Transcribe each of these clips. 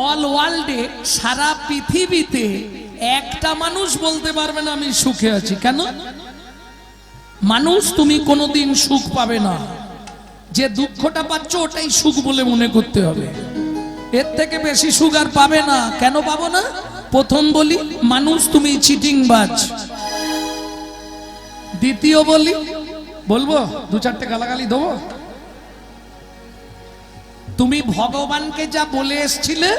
All ওয়ার্ল্ডে, সারা পৃথিবীতে একটা মানুষ বলতে পারবে না আমি সুখে আছি। কেন? মানুষ তুমি কোনোদিন সুখ পাবে না। যে দুঃখটা পাচ্ছ ওটাই সুখ বলে মনে করতে হবে, এর থেকে বেশি সুখ আর পাবে না। কেন পাবো না? প্রথম বলি, মানুষ তুমি চিটিংবাজ। দ্বিতীয় বলি, বলবো দু চারটে গালাগালি দেবো, তুমি ভগবানকে যা বলে এসছিলে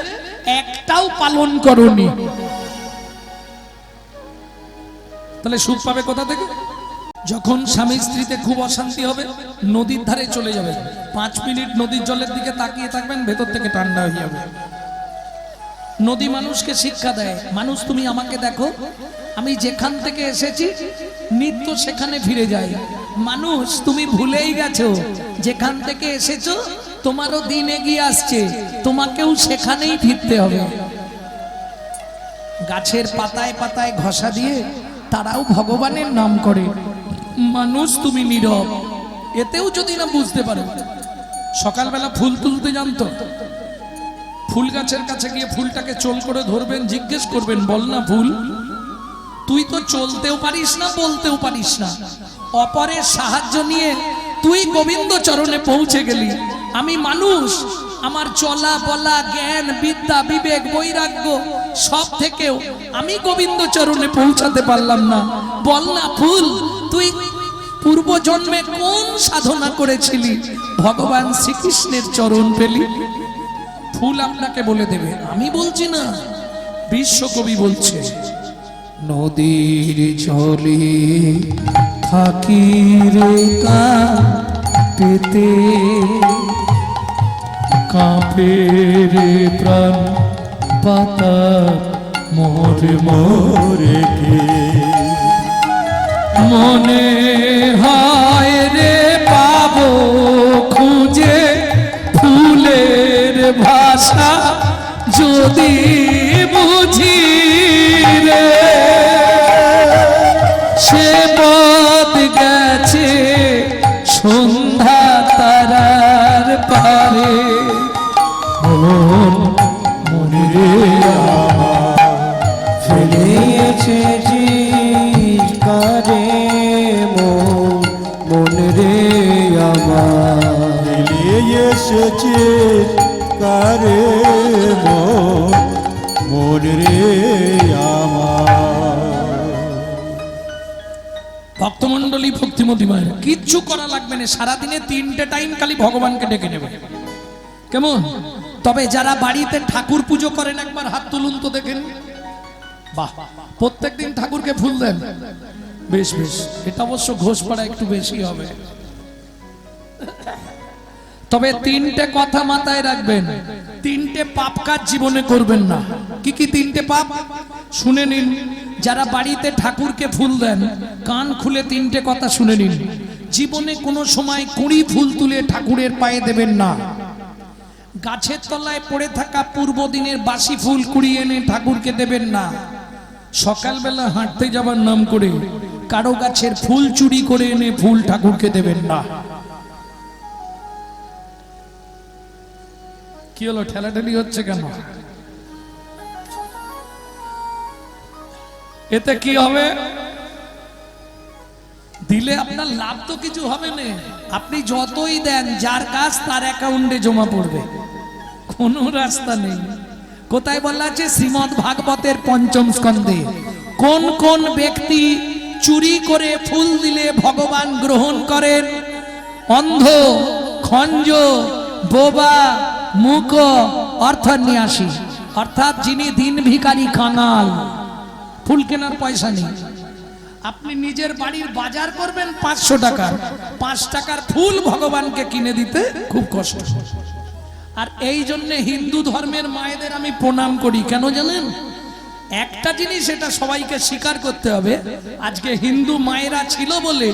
একটাও পালন করনি। তাহলে সুখ পাবে কোথা থেকে? যখন স্বামী স্ত্রীতে খুব অশান্তি হবে, নদীর ধারে চলে যাবে, 5 মিনিট নদীর জলের দিকে তাকিয়ে থাকবেন, ভেতর থেকে ঠান্ডা হয়ে যাবে। নদী মানুষকে শিক্ষা দেয়, মানুষ তুমি আমাকে দেখো, আমি যেখান থেকে এসেছি নিত্য সেখানে ফিরে যাই। মানুষ তুমি ভুলেই গেছো, যেখান থেকে এসেছো তোমারও দিন এগিয়ে আসছে, তোমাকেও সেখানেই ফিরতে হবে। গাছের পাতায় পাতায় ঘষা দিয়ে তারাও ভগবানের নাম করে, মানুষ তুমি নীরব। এতেও যদি না বুঝতে পারো, সকালবেলা ফুল তুলতে জানতো, ফুল গাছের কাছে গিয়ে ফুলটাকে চোল করে ধরবেন, জিজ্ঞেস করবেন, বল না ফুল, তুই তো চলতেও পারিস না, বলতেও পারিস না, অপরের সাহায্য নিয়ে তুই গোবিন্দ চরণে পৌঁছে গেলি। আমি মানুষ, আমার চলা বলা, জ্ঞান বিদ্যা বিবেক বৈরাগ্য সব থেকেও আমি গোবিন্দ চরণে পৌঁছাতে পারলাম না। বল না ফুল, তুই পূর্ব জন্মে কোন সাধনা করেছিলি, ভগবান শ্রীকৃষ্ণের চরণ পেলি? ফুল আপনাকে বলে দেবে, আমি বলছি না, বিশ্বকবি বলছে, নদীর জলে থাকি রে কাঁপতে, কাঁপে রে প্রাণ পাতা মোরে মোরে কে, মনে হয় রে পাবো খুঁজে ফুলের ভাষা যদি বুঝি রে, সে পথ গেছে সন্ধ্যা তারার পারে, মনে রে ফেলেছে কারে, মনে রে আমার এসেছে কারে, মনে রে আমার। ভক্তমন্ডলী, ভক্তিমতী মায়ের কিচ্ছু করা লাগবে না, সারাদিনে 3টে টাইম খালি ভগবানকে ডেকে নেবে, কেমন? তবে যারা বাড়িতে ঠাকুর পুজো করেন একবার হাত তুলুন তো দেখেন। বাহ, প্রত্যেকদিন ঠাকুরকে ফুল দেন, বেশ বেশ, এটা অবশ্য ঘোষপাড়া একটু বেশি হবে। তবে 3টে কথা মাথায় রাখবেন, 3টে পাপ কাজ জীবনে করবেন না। কি কি 3টে পাপ শুনে নিন। যারা বাড়িতে ঠাকুরকে ফুল দেন, কান খুলে 3টে কথা শুনে নিন। জীবনে কোনো সময় কুড়ি ফুল তুলে ঠাকুরের পায়ে দেবেন না। গাছের তলায় পড়ে থাকা পূর্ব দিনের বাসি ফুল কুড়িয়ে এনে ঠাকুরকে দেবেন না। সকালবেলা হাঁটতে যাবার নাম করে কারো গাছের ফুল চুরি করে এনে ফুল ঠাকুরকে দেবেন না। কি হলো, ঠেলাঠেলি হচ্ছে কেন? এতে কি হবে? দিলে আপনার লাভ তো কিছু হবে না, আপনি যতই দেন যার কাজ তার অ্যাকাউন্টে জমা পড়বে, কোনো রাস্তা নেই। কোথায় বলা আছে? শ্রীমদ্ ভাগবতের 5ম স্কন্ধে, কোন কোন ব্যক্তি চুরি করে ফুল দিলে ভগবান গ্রহণ করেন? অন্ধ, খঞ্জ, বোবা, মূক, অর্থন্যাসী, অর্থাৎ যিনি দিন ভিখারি, কাঙাল, ফুল কেনার পয়সা নেই। আপনি নিজের বাড়ির বাজার করবেন 500 টাকার, 5 টাকার ফুল ভগবানকে কিনে দিতে খুব কষ্ট। আর এই জন্য হিন্দু ধর্মের মায়েদের আমি প্রণাম করি। কেন জানেন? একটা জিনিস এটা সবাইকে স্বীকার করতে হবে, আজকে হিন্দু মায়েরা ছিল বলে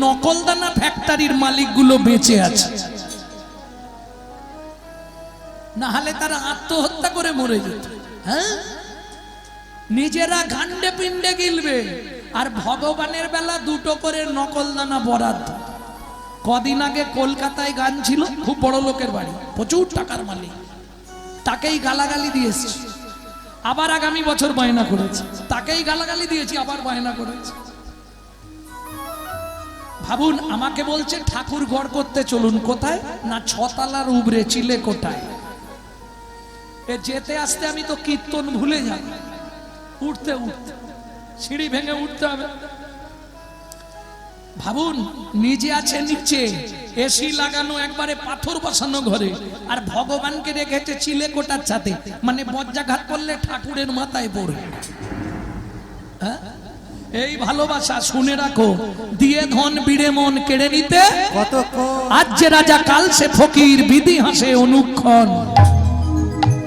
নকলদানা ফ্যাক্টরির মালিকগুলো বেঁচে আছে, না হলে তারা আত্মহত্যা করে মরে যেত। হ্যাঁ, নিজেরা গান্ডে পিণ্ডে গিলবে, আর ভগবানের বেলা 2টো করে নকলদানা বরাদ্দ। কদিন আগে কলকাতায় গান ছিল, খুব বড় লোকের বাড়ি, প্রচুর টাকার মালিক, তাকেই গালাগালি দিয়েছি, আবার আগামী বছর বায়না করেছে, তাকেই গালাগালি দিয়েছি, আবার বায়না করেছে। ভাবুন, আমাকে বলছে ঠাকুর ঘর করতে চলুন, কোথায় না ছতলার উবরে চিলে কোটায়। এ যেতে আসতে আমি তো কীর্তন ভুলে যাব, উঠতে উঠতে সিঁড়ি ভেঙে উঠতে হবে। ভাবুন, নিজে আছে নিচে, এসি লাগানো, একবারে পাথর বসানো ঘরে, আর ভগবানকে রেখেছে চিলে কোটার ছাতে, মানে বজ্রাঘাত করলে ঠাকুরের মাথায় পড়ে। হ্যাঁ, এই ভালোবাসা শুনে রাখো, দিয়ে ধন বিড়ে মন কেড়ে নিতে আজ যে রাজা কাল সে ফকির, বিধি হাসে অনুক্ষণ।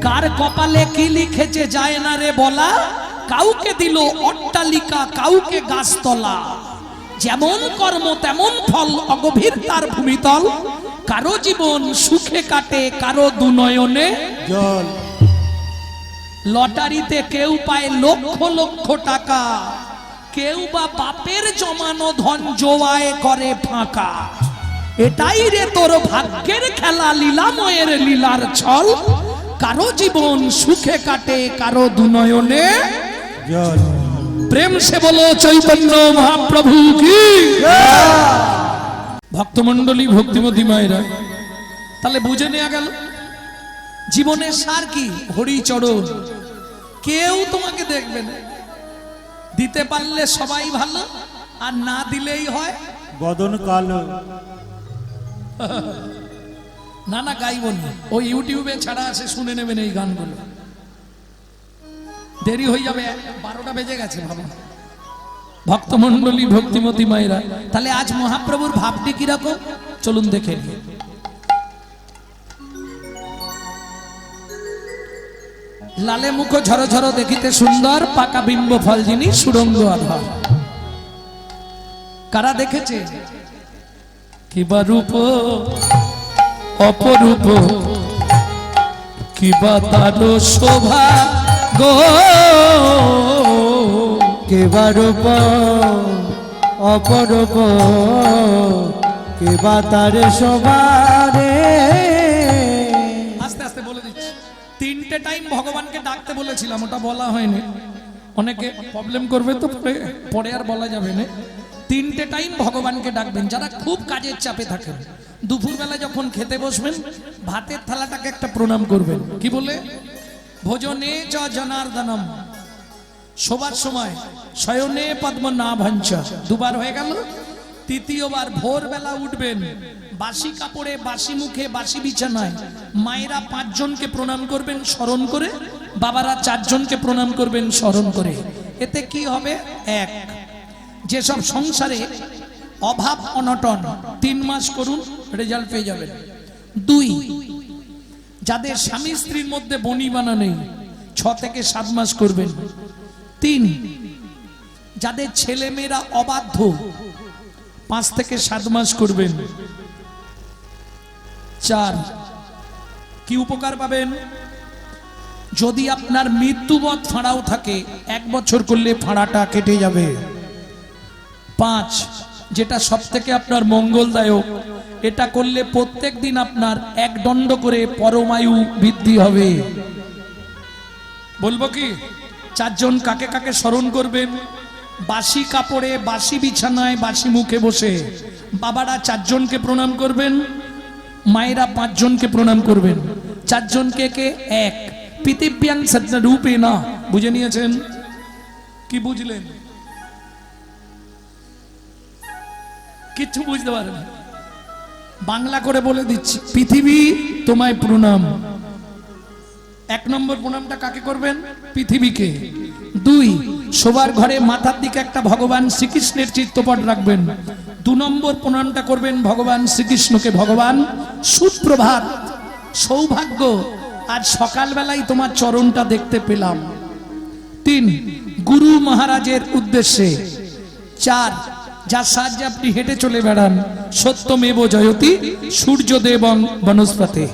কার কপালে কি লিখেছে যায় না রে বলা, কাউকে দিল অট্টালিকা, কাউকে গাছতলা। যেমন কর্ম তেমন ফল, অগভীর তার ভূমিতল। কারো জীবন সুখে কাটে, কারো দুনয়নে জল। লটারিতে কেউ পায় লক্ষ লক্ষ টাকা, কেউ বা বাপের জমানো ধন জোয়ায় করে ফাঁকা। এটাই রে তোর ভাগ্যের খেলা, লীলাময়ের লীলার ছল। কারো জীবন সুখে কাটে, কারো দুনয়নে জল। প্রেম সে বলো চৈতন্য মহাপ্রভু কি। ভক্তমন্ডলী, ভক্তিমতী মায়েরা, তাহলে বুঝে নেওয়া গেল জীবনের সার কি, হরিচরণ। কেউ তোমাকে দেখবে না, দিতে পারলে সবাই ভালো, আর না দিলেই হয় বদন কালো। না না, গাইব না, ওই ইউটিউবে ছাড়া আছে, শুনে নেবেন এই গানগুলো। দেরি হয়ে যাবে, 12টা বেজে গেছে। ভাবো ভক্তমন্ডলী, ভক্তিমতী মায়েরা, তাহলে আজ মহাপ্রভুর ভাবটি কিরকম চলুন দেখে নিই। লালে মুখ ঝর ঝর দেখিতে সুন্দর, পাকা বিম্ব ফল যিনি সুরঙ্গ আধার। কারা দেখেছে? কিবা রূপ অপরূপ, কিবা তার শোভা গো, কেবা রূপ অপরূপ, কেবা তার সবারে। আস্তে আস্তে বলে দিচ্ছি, 3টে টাইম ভগবানকে ডাকতে বলেছিলাম, ওটা বলা হয়নি, অনেকে প্রবলেম করবে তো পরে আর বলা যাবে না। 3টে টাইম ভগবানকে ডাকবেন। যারা খুব কাজের চাপে থাকেন, দুপুরবেলা যখন খেতে বসবেন, ভাতের থালাটাকে একটা প্রণাম করবেন। কি বলে? ভোজনে চ জনার্দনম। শোবার সময় শয়নে পদ্মনাভাঞ্চ, দুবার হয়ে গেল। তৃতীয়বার ভোরবেলা উঠবেন, বাসি কাপড়ে, বাসি মুখে, বাসি বিছানায় মায়েরা 5 জনকে প্রণাম করবেন স্মরণ করে, বাবারা 4 জনকে প্রণাম করবেন স্মরণ করে। এতে কি হবে? 1, যেসব সংসারে অভাব অনটন 3 মাস করুন, রেজাল্ট পেয়ে যাবেন। 2, যাদের স্বামী স্ত্রীর মধ্যে বনিবানা নেই 6 থেকে 7 মাস করবেন। 3, যাদের ছেলে মেয়েরা অবাধ্য 5 থেকে 7 মাস করবেন। 4, কি উপকার পাবেন? যদি আপনার মৃত্যুবৎ ফাঁড়াও থাকে 1 বছর করলে ফাঁড়াটা কেটে যাবে। 5, যেটা সব থেকে আপনার মঙ্গলদায়ক, এটা করলে প্রত্যেক দিন আপনার 1 দণ্ড করে পরমায়ু বৃদ্ধি হবে। বলবো কি? 4 জন কাকে কাকে স্মরণ করবেন? বাসি কাপড়ে, বাসি বিছানায়, বাসি মুখে বসে বাবারা 4 জনকে প্রণাম করবেন, মায়েরা 5 জনকে প্রণাম করবেন। 4 জনকে কে? 1, পৃথিব্যাং সজ্জরূপে না। বুঝে নিয়েছেন? কি বুঝলেন? কিচ্ছু বুঝতে পারেন? বাংলা করে বলে দিচ্ছি, পৃথিবী তোমায় প্রণাম। 1 নম্বর প্রণামটা কাকে করবেন? পৃথিবীকে। 2, শোবার ঘরে মাথার দিকে একটা ভগবান শ্রীকৃষ্ণের চিত্রপট রাখবেন। 2 নম্বর প্রণামটা করবেন ভগবান শ্রীকৃষ্ণকে। ভগবান, সুপ্রভাত, সৌভাগ্য, আজ সকালবেলায় তোমার চরণটা দেখতে পেলাম। 3, গুরু মহারাজের উদ্দেশ্যে। 4, যার সাহায্যে আপনি হেঁটে চলে বেড়ান, সত্যমেব জয়তি সূর্যদেবং বনস্পতে।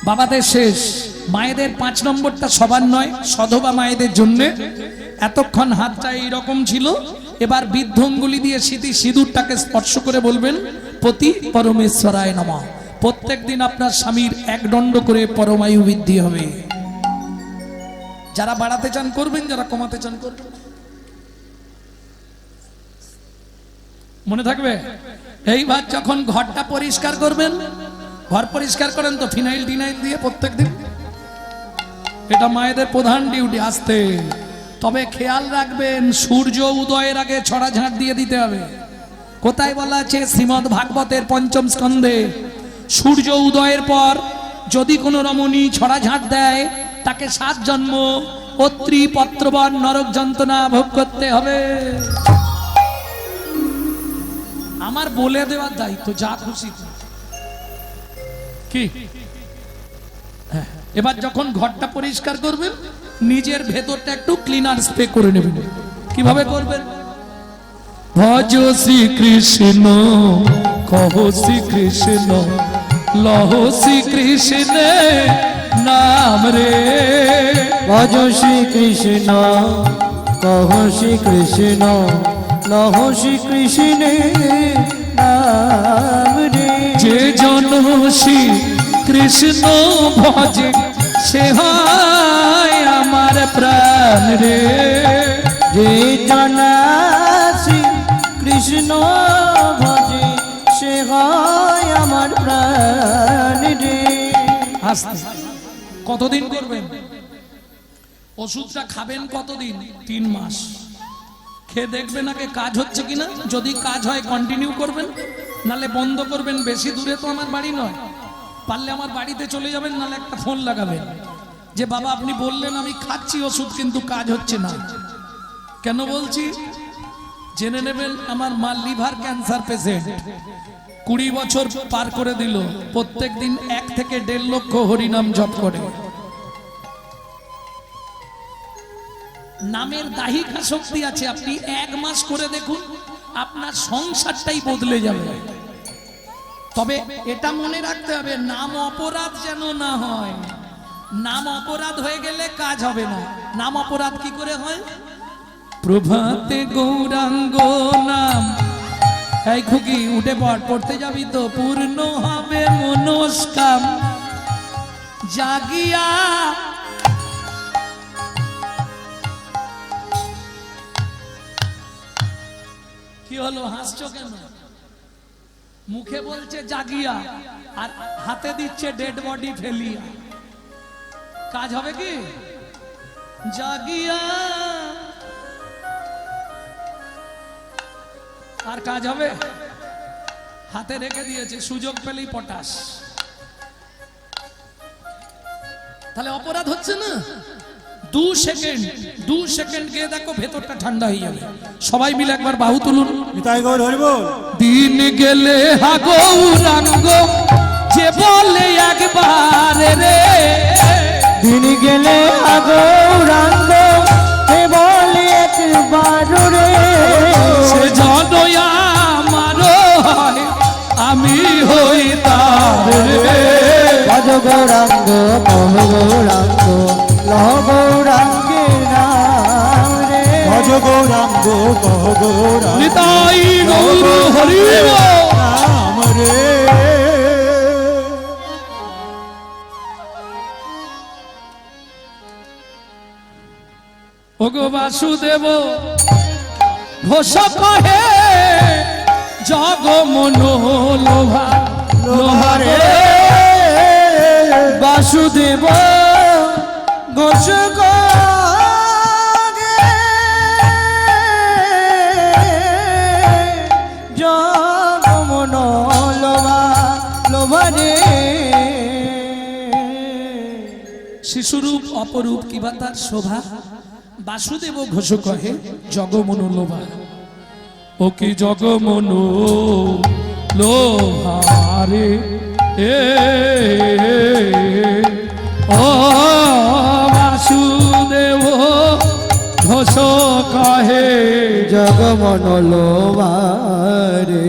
বাবাদের শেষ। মায়েদের 5 নম্বরটা সবার নয়, সধবা মায়েদের জন্য। এতক্ষণ হাতটা এইরকম ছিল, এবার বৃদ্ধ অঙ্গুলি দিয়ে সিঁদুরটাকে স্পর্শ করে বলবেন, পতি পরমেশ্বরায় নমঃ। প্রত্যেকদিন আপনার স্বামীর এক দণ্ড করে পরমায়ু বৃদ্ধি হবে। যারা বাড়াতে চান করবেন, যারা কমাতে চান করবেন। মনে থাকবে। এইবার যখন ঘরটা পরিষ্কার করবেন, ঘর পরিষ্কার করেন তো ফিনাইল টিনাইল দিয়ে প্রত্যেকদিন, এটা মায়েদের প্রধান ডিউটি। আসতে তবে খেয়াল রাখবেন, সূর্য উদয়ের আগে ছড়া ঝাঁট দিয়ে দিতে হবে। কোথায় বলা আছে? শ্রীমদ্ ভাগবতের পঞ্চম স্কন্ধে, সূর্য উদয়ের পর যদি কোনো রমণী ছড়া ঝাঁট দেয়, তাকে 7 জন্ম অত্রি পত্রবন নরক যন্ত্রণা ভোগ করতে হবে। আমার বলে দেওয়ার দায়িত্ব, যা খুশি কি। এবার যখন ঘরটা পরিষ্কার করবেন, নিজের ভেতরটা একটু ক্লিনার স্প্রে করে নেবেন। কিভাবে করবেন? ভজ শ্রী কৃষ্ণ, কহ শ্রী কৃষ্ণ, লহ শ্রী কৃষ্ণ নাম রে। ভজ শ্রী কৃষ্ণ, কহ শ্রী কৃষ্ণ, লহ শ্রী কৃষ্ণের নাম রে। যে জন শ্রী কৃষ্ণ ভজে, সে হয় আমার প্রাণ রে। যে জনা শ্রী কৃষ্ণ ভজে, সে হয় আমার প্রাণ রে। আস্তে। কতদিন করবেন? ওষুধটা খাবেন কতদিন? 3 মাস খেয়ে দেখবেন আগে কাজ হচ্ছে কিনা। যদি কাজ হয় কন্টিনিউ করবেন, নালে বন্ধ করবেন। বেশি দূরে তো আমার বাড়ি নয়, পারলে আমার বাড়িতে চলে যাবেন, নালে একটা ফোন লাগাবেন যে বাবা আপনি বললেন আমি খাচ্ছি ওষুধ কিন্তু কাজ হচ্ছে না। কেন বলছি জেনে নেবেন। আমার মা লিভার ক্যান্সার পেশেন্ট, 20 বছর পার করে দিল, প্রত্যেক দিন 1 থেকে 1.5 লক্ষ হরিনাম জপ করে। নামের দাহিকা শক্তি আছে। আপনি 1 মাস করে দেখুন, আপনার সংসারটাই বদলে যাবে। তবে এটা মনে রাখতে হবে, নাম অপরাধ যেন না হয়। নাম অপরাধ হয়ে গেলে কাজ হবে না। নাম অপরাধ কি করে হয়? প্রভাতে গৌরাঙ্গ নাম। এই খুকি উঠে পড়, পড়তে যাবি তো। পূর্ণ হবে মনস্কাম, জাগিয়া কি হলো? হাসছো কেন? মুখে বলছে জাগিয়া, আর হাতে দিচ্ছে ডেড বডি ফেলিয়া। কাজ হবে কি? জাগিয়া আর কাজ হবে? হাতে রেখে দিয়েছে, সুযোগ পেলেই পটাশ। তাহলে অপরাধ হচ্ছে না। 2 সেকেন্ড গিয়ে দেখো ভেতরটা ঠান্ডা হয়ে যাবে। সবাই মিলে একবার বাহু তুলুন। নিতাই গৌর হরিবল। দিন গেলে হা গৌরাঙ্গ, যে বলে একবার রে। দিন গেলে গৌরাঙ্গ, হে বলে একবার রে। সে জনই আমার হয়, আমি হই তার রে। ভজ গৌরাঙ্গ, কহ গৌরাঙ্গ, লহ গৌরাঙ্গের নাম রে। ভজ গৌরাঙ্গ, কহ গৌরাঙ্গ, নিতাই গৌর হরি নাম রে। ওগো বাসুদেব ঘোষ কহে, জগ মন লোভা লোহারে। বাসুদেব ঘোষ কহে, জগ মন লোভা লোভারে। শিশুরূপ অপরূপ কিবা তার শোভা, বাসুদেব ঘোষ কহে জগমন লোভা। ও কি জগমন লোভারে এ ও বাসুদেব ঘোষ কহে জগমন লোভারে।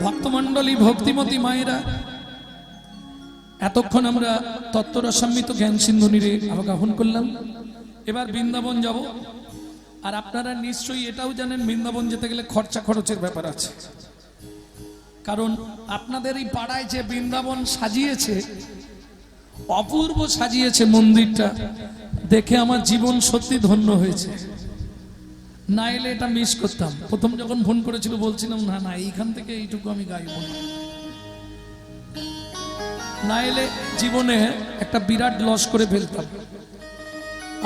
ভক্তমণ্ডলী, ভক্তিমতী মায়েরা, এতক্ষণ আমরা তত্ত্বরসান্বিত জ্ঞান সিন্ধু নিরে আবাহন করলাম। এবার বৃন্দাবন যাব। আর আপনারা নিশ্চয়ই এটাও জানেন বৃন্দাবন যেতে গেলে খরচা খরচের ব্যাপার আছে। কারণ আপনাদের এই পাড়ায় যে বৃন্দাবন সাজিয়েছে, অপূর্ব সাজিয়েছে মন্দিরটা, দেখে আমার জীবন সত্যি ধন্য হয়েছে। না এলে এটা মিস করতাম। প্রথম যখন ফোন করেছিল বলছিলাম না না এইখান থেকে এইটুকু আমি গাইব না, না এলে জীবনে একটা বিরাট লস করে ফেলতাম।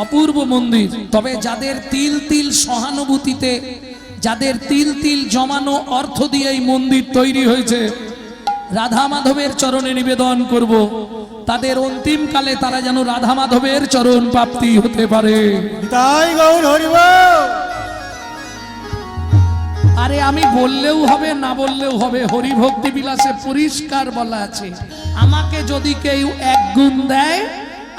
অপূর্ব মন্দির। তবে যাদের তিল তিল সহানুভূতিতে, যাদের তিল তিল জমানো অর্থ দিয়ে এই মন্দির তৈরি হয়েছে, রাধা মাধবের চরণে নিবেদন করব, তাদের অন্তিম কালে তারা যেন রাধা মাধবের চরণ প্রাপ্তি হতে পারে। তাই গৌর হরিব। আরে আমি বললেও হবে, না বললেও হবে, হরি ভক্তি বিলাসে পরিষ্কার বলা আছে, আমাকে যদি কেউ 1 গুণ দেয়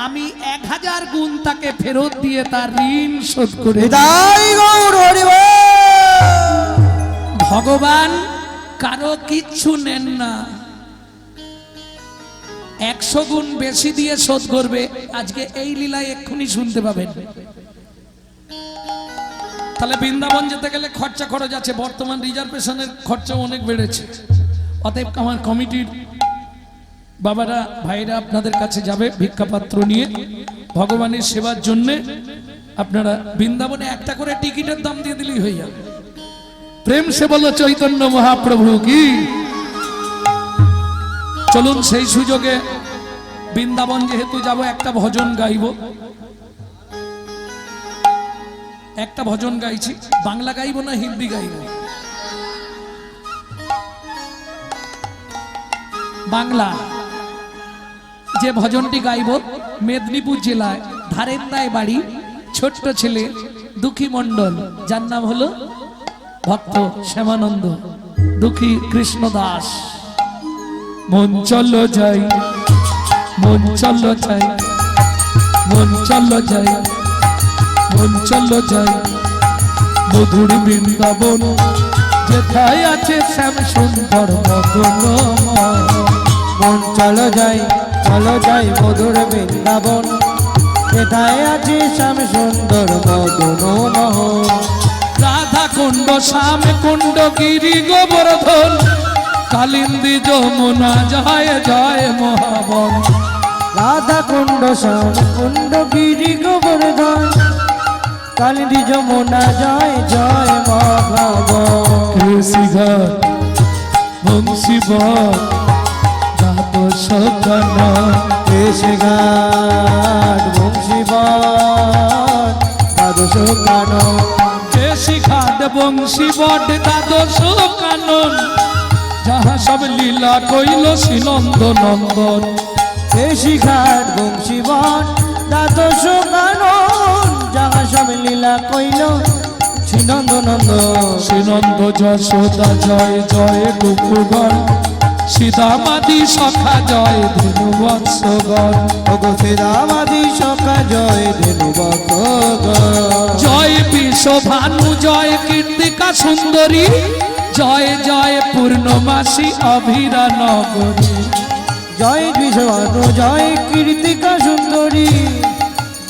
আমি 1000 গুণ তাকে ফেরত দিয়ে তার ঋণ শোধ করে দেব। তাই গৌর হরিব। ভগবান কারো কিচ্ছু নেন না, 100 গুণ বেশি দিয়ে শোধ করবে। আজকে এই লীলায় এক্ষুনি শুনতে পাবেন। তাহলে বৃন্দাবন যেতে গেলে খরচা খরচ আছে। বর্তমান রিজার্ভেশনের খরচা অনেক বেড়েছে। অতএব আমার কমিটির বাবারা ভাইরা আপনাদের কাছে যাবে ভিক্ষাপাত্র নিয়ে ভগবানের সেবার জন্য। আপনারা বৃন্দাবনে একটা করে টিকিটের দাম দিয়ে দিলেই হয়ে যাবে। প্রেম সে বলো চৈতন্য মহাপ্রভু কি। চলুন সেই সুযোগে বৃন্দাবন যেহেতু যাব, একটা ভজন গাইব। একটা ভজন গাইছি, বাংলা গাইব না হিন্দি গাইব? বাংলা। যে ভজনটি গাইব, মেদিনীপুর জেলায় ধারেন্দায় বাড়ি, ছোট্ট ছেলে দুঃখী মণ্ডল, যার নাম হলো ভক্ত শ্যামানন্দ, দুঃখী কৃষ্ণ দাস। মন চলো যাই, মন চলো যাই, মন চলো যাই, মন চলো যাই মধুর বৃন্দাবন, যেথায় আছে শ্যাম সুন্দর মদনময়। মন চলো যাই মধুর বৃন্দাবন, যেথায় আছে শ্যাম সুন্দর মদনমোহন। রাধা কুণ্ড শ্যাম কুণ্ড গিরি গোবর্ধন, কালিন্দী যমুনা জয় জয় মহাবন। রাধা কুণ্ড শ্যাম কুণ্ড গিরি গোবর্ধন, কালিন্দী যমুনা জয় জয় মহাবন। কৃষিঘাট বংশীবর দ্বাদশ কানা, কেশঘাট বংশীবট দ্বাদশ কানন। কৃষিঘাট বংশীবট দ্বাদশ কানন, যাহা সব লীলা কইল শ্রীনন্দ নন্দন। কেশঘাট বংশীবট দ্বাদশ কানন, যাহা সব লীলা কইল শ্রীনন্দ নন্দন। শ্রীনন্দ যশোদা জয় জয় গোপুগণ, সীতামাদি সখা জয় ধেনু বৎসগণ। ওগো শ্রীরামাদি সখা জয় ধেনু বৎসগণ। জয় বিশ্বভানু জয় কীর্তিকা সুন্দরী, জয় জয় পূর্ণমাসী অভিরা নগরী। জয় বিশ্বভানু জয় কীর্তিকা সুন্দরী,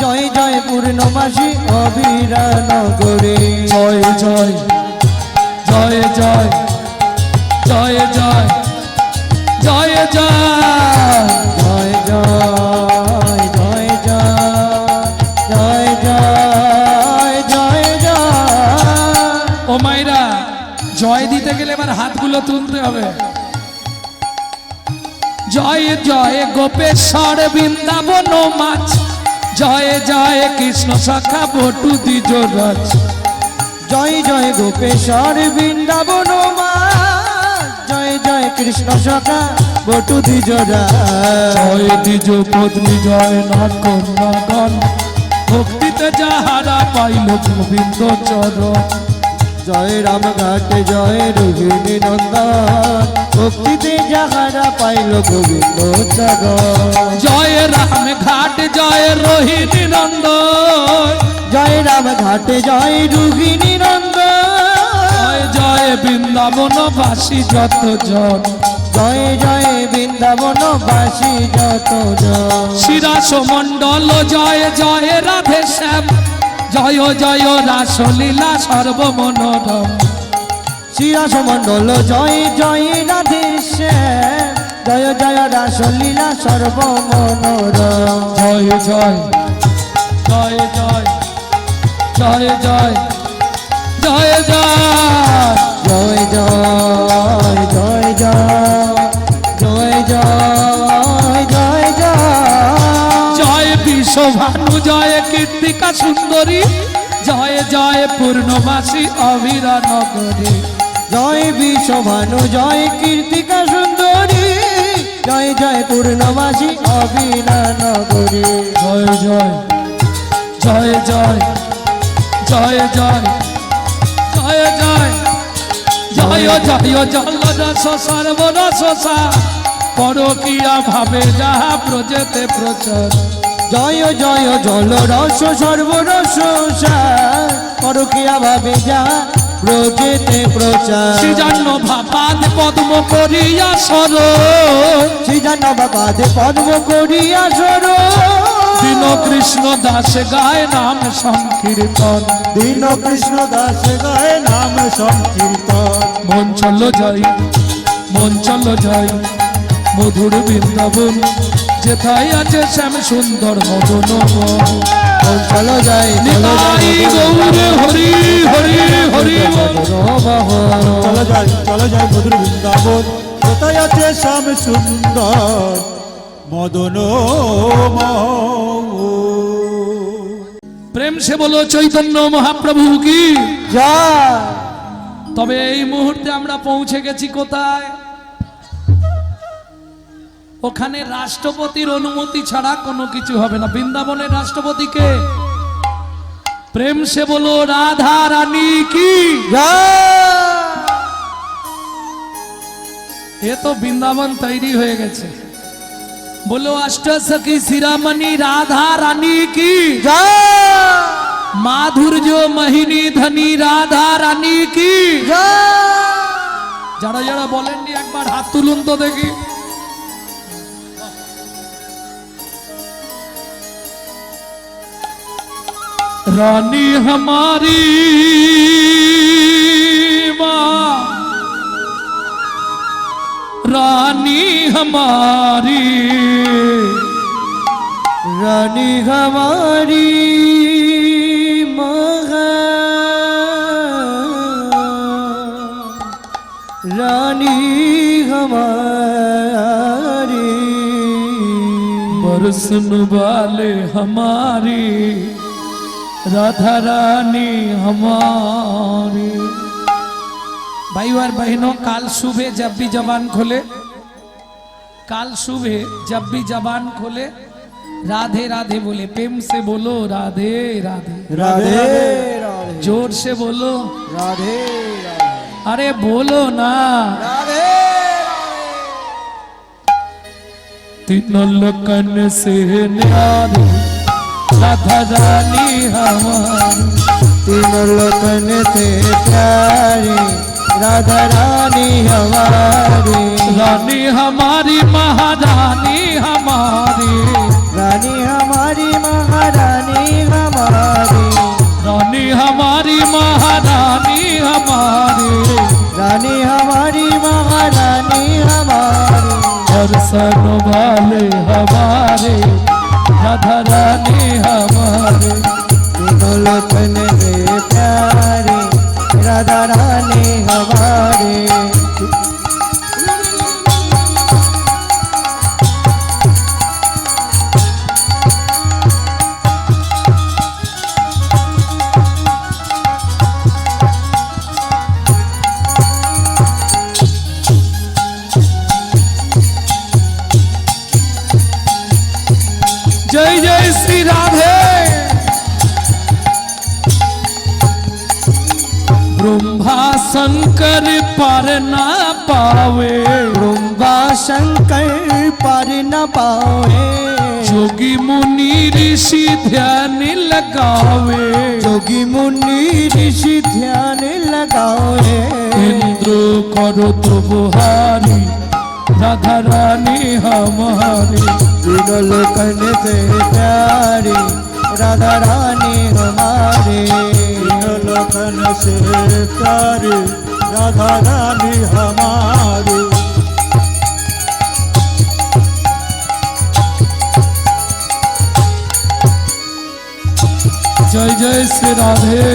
জয় জয় পূর্ণমাসী অবিরা নগরী। জয় জয় জয় জয় জয় জয় জয় জয় জয় জয় জয় জয় জয় জয় জয়। ও মাইরা, জয় দিতে গেলে এবার হাতগুলো তুলতে হবে। জয় জয় গোপেশ্বর বৃন্দাবন মাছ, জয় জয় কৃষ্ণ সখা বটু দ্বিজরাজ। জয় জয় গোপেশ্বর বৃন্দাবন মা, জয় জয় কৃষ্ণ সখা বটু দ্বিজরা। জয় দ্বিজ পত্নী জয় নাথ কন্যাগণ, ভক্তিতে যাহারা পাইল গোবিন্দ চরণ। জয় রামঘাট জয় রোহিণী নন্দন, ভক্তিতে যাহারা পাইল গোবিন্দ চরণ। জয় রাম ঘাট জয় রোহিণী নন্দন, জয় রামঘাট জয় রোহিণী নন্দন। জয় জয় বৃন্দাবন বাসী যত জন। জয় জয় বৃন্দাবন বাসী যত জন। শিরাস মণ্ডল জয় জয় রাধে শ্যাম, জয় জয় রাসলীলা সর্বমনোরম। শ্রীরাস মণ্ডল জয় জয় রাধে শ্যাম, জয় জয় রাসলীলা সর্বমনোরম। জয় জয় জয় জয় জয় জয় জয় জয় জয় জয় জয় জয় জয় জয় জয় জয়। জয় বিশ্বভানু জয় কীর্তিকা সুন্দরী, জয় জয় পূর্ণমাসী অভিরা নগরী। জয় বিশ্বভানু জয় কীর্তিকা সুন্দরী, জয় জয় পূর্ণমাসী অবিরা নগরী। জয় জয় জয় জয় জয় জয় জয় জয় জয় জয় জলরস সর্বরসা, পরকীয়া ভাবে যাহা প্রজেতে প্রচার। জয় জয় জল রস সর্বরস পরকিয়া ভাবে যা ব্রজেতে প্রচার। শ্রীজান্ন ভাবাদ পদ্ম করিয়া সর, শ্রীজান্ন বাবাদে পদ্ম করিয়া সর। দীন কৃষ্ণ দাস গায় নাম সংকীর্তন, দীন কৃষ্ণ দাস গায়ে নাম সংকীর্তন। মন চলো যাই মন চলো যাই মধুর বৃন্দাবন, যেথায় আছে শ্যাম সুন্দর মদন মোহন। চলো যাই নিতাই গৌরে হরি হরি হরি বল। চলো যাই মধুর বৃন্দাবন, কোথায় আছে শ্যাম সুন্দর মদন প্রেম সে বলো চৈতন্য মহাপ্রভু কি। জয়। তবে এই মুহূর্তে আমরা পৌঁছে গেছি কোথায়? ওখানে রাষ্ট্রপতির অনুমতি ছাড়া কোনো কিছু হবে না। বৃন্দাবনের রাষ্ট্রপতিকে প্রেম সে বলো রাধা রানী কি। এ তো বৃন্দাবন তৈরি হয়ে গেছে। বলো অষ্ট সখী শিরামণি রাধা রানী কি। মাধুর্য মহিনী ধনী রাধা রানী কি। যারা যারা বলেননি একবার হাত তুলুন তো দেখি। रानी हमारी माँ, रानी हमारी, रानी हमारी रानी हमारी, बरसन वाले हमारी राधा रानी हमारी। भाई और बहनों, काल सुबह जब भी जबान खोले, काल सुबह जब भी जबान खोले राधे राधे बोले। प्रेम से बोलो राधे राधे, राधे राधे, जोर से बोलो राधे राधे, अरे बोलो ना। राधे तीनों लोकन से न्यारी राधा रानी हमारी, तीनों लोकन से प्यारी राधा रानी हमारी, रानी हमारी महारानी हमारी, रानी हमारी महारानी हमारी, रानी हमारी महारानी हमारी, रानी हमारी महारानी हमारी, दर्शन वाले हमारे राधा रानी हमारे। तीनों लोकन से प्यारी राधा रानी हमारी। जय जय श्री राधे। ब्रह्मा शंकर पर ना पावे, ब्रह्मा शंकर पर न पावे, जोगी मुनि ऋषि ध्यान लगावे, जोगी मुनि ऋषि ध्यान लगावे, इंद्र करो तो बुहारी राधा रानी हमारी। तीनों लोकन से प्यारी राधा रानी हमारी। तीनों लोकन से प्यारी राधा रानी हमारी। जय जय श्री राधे।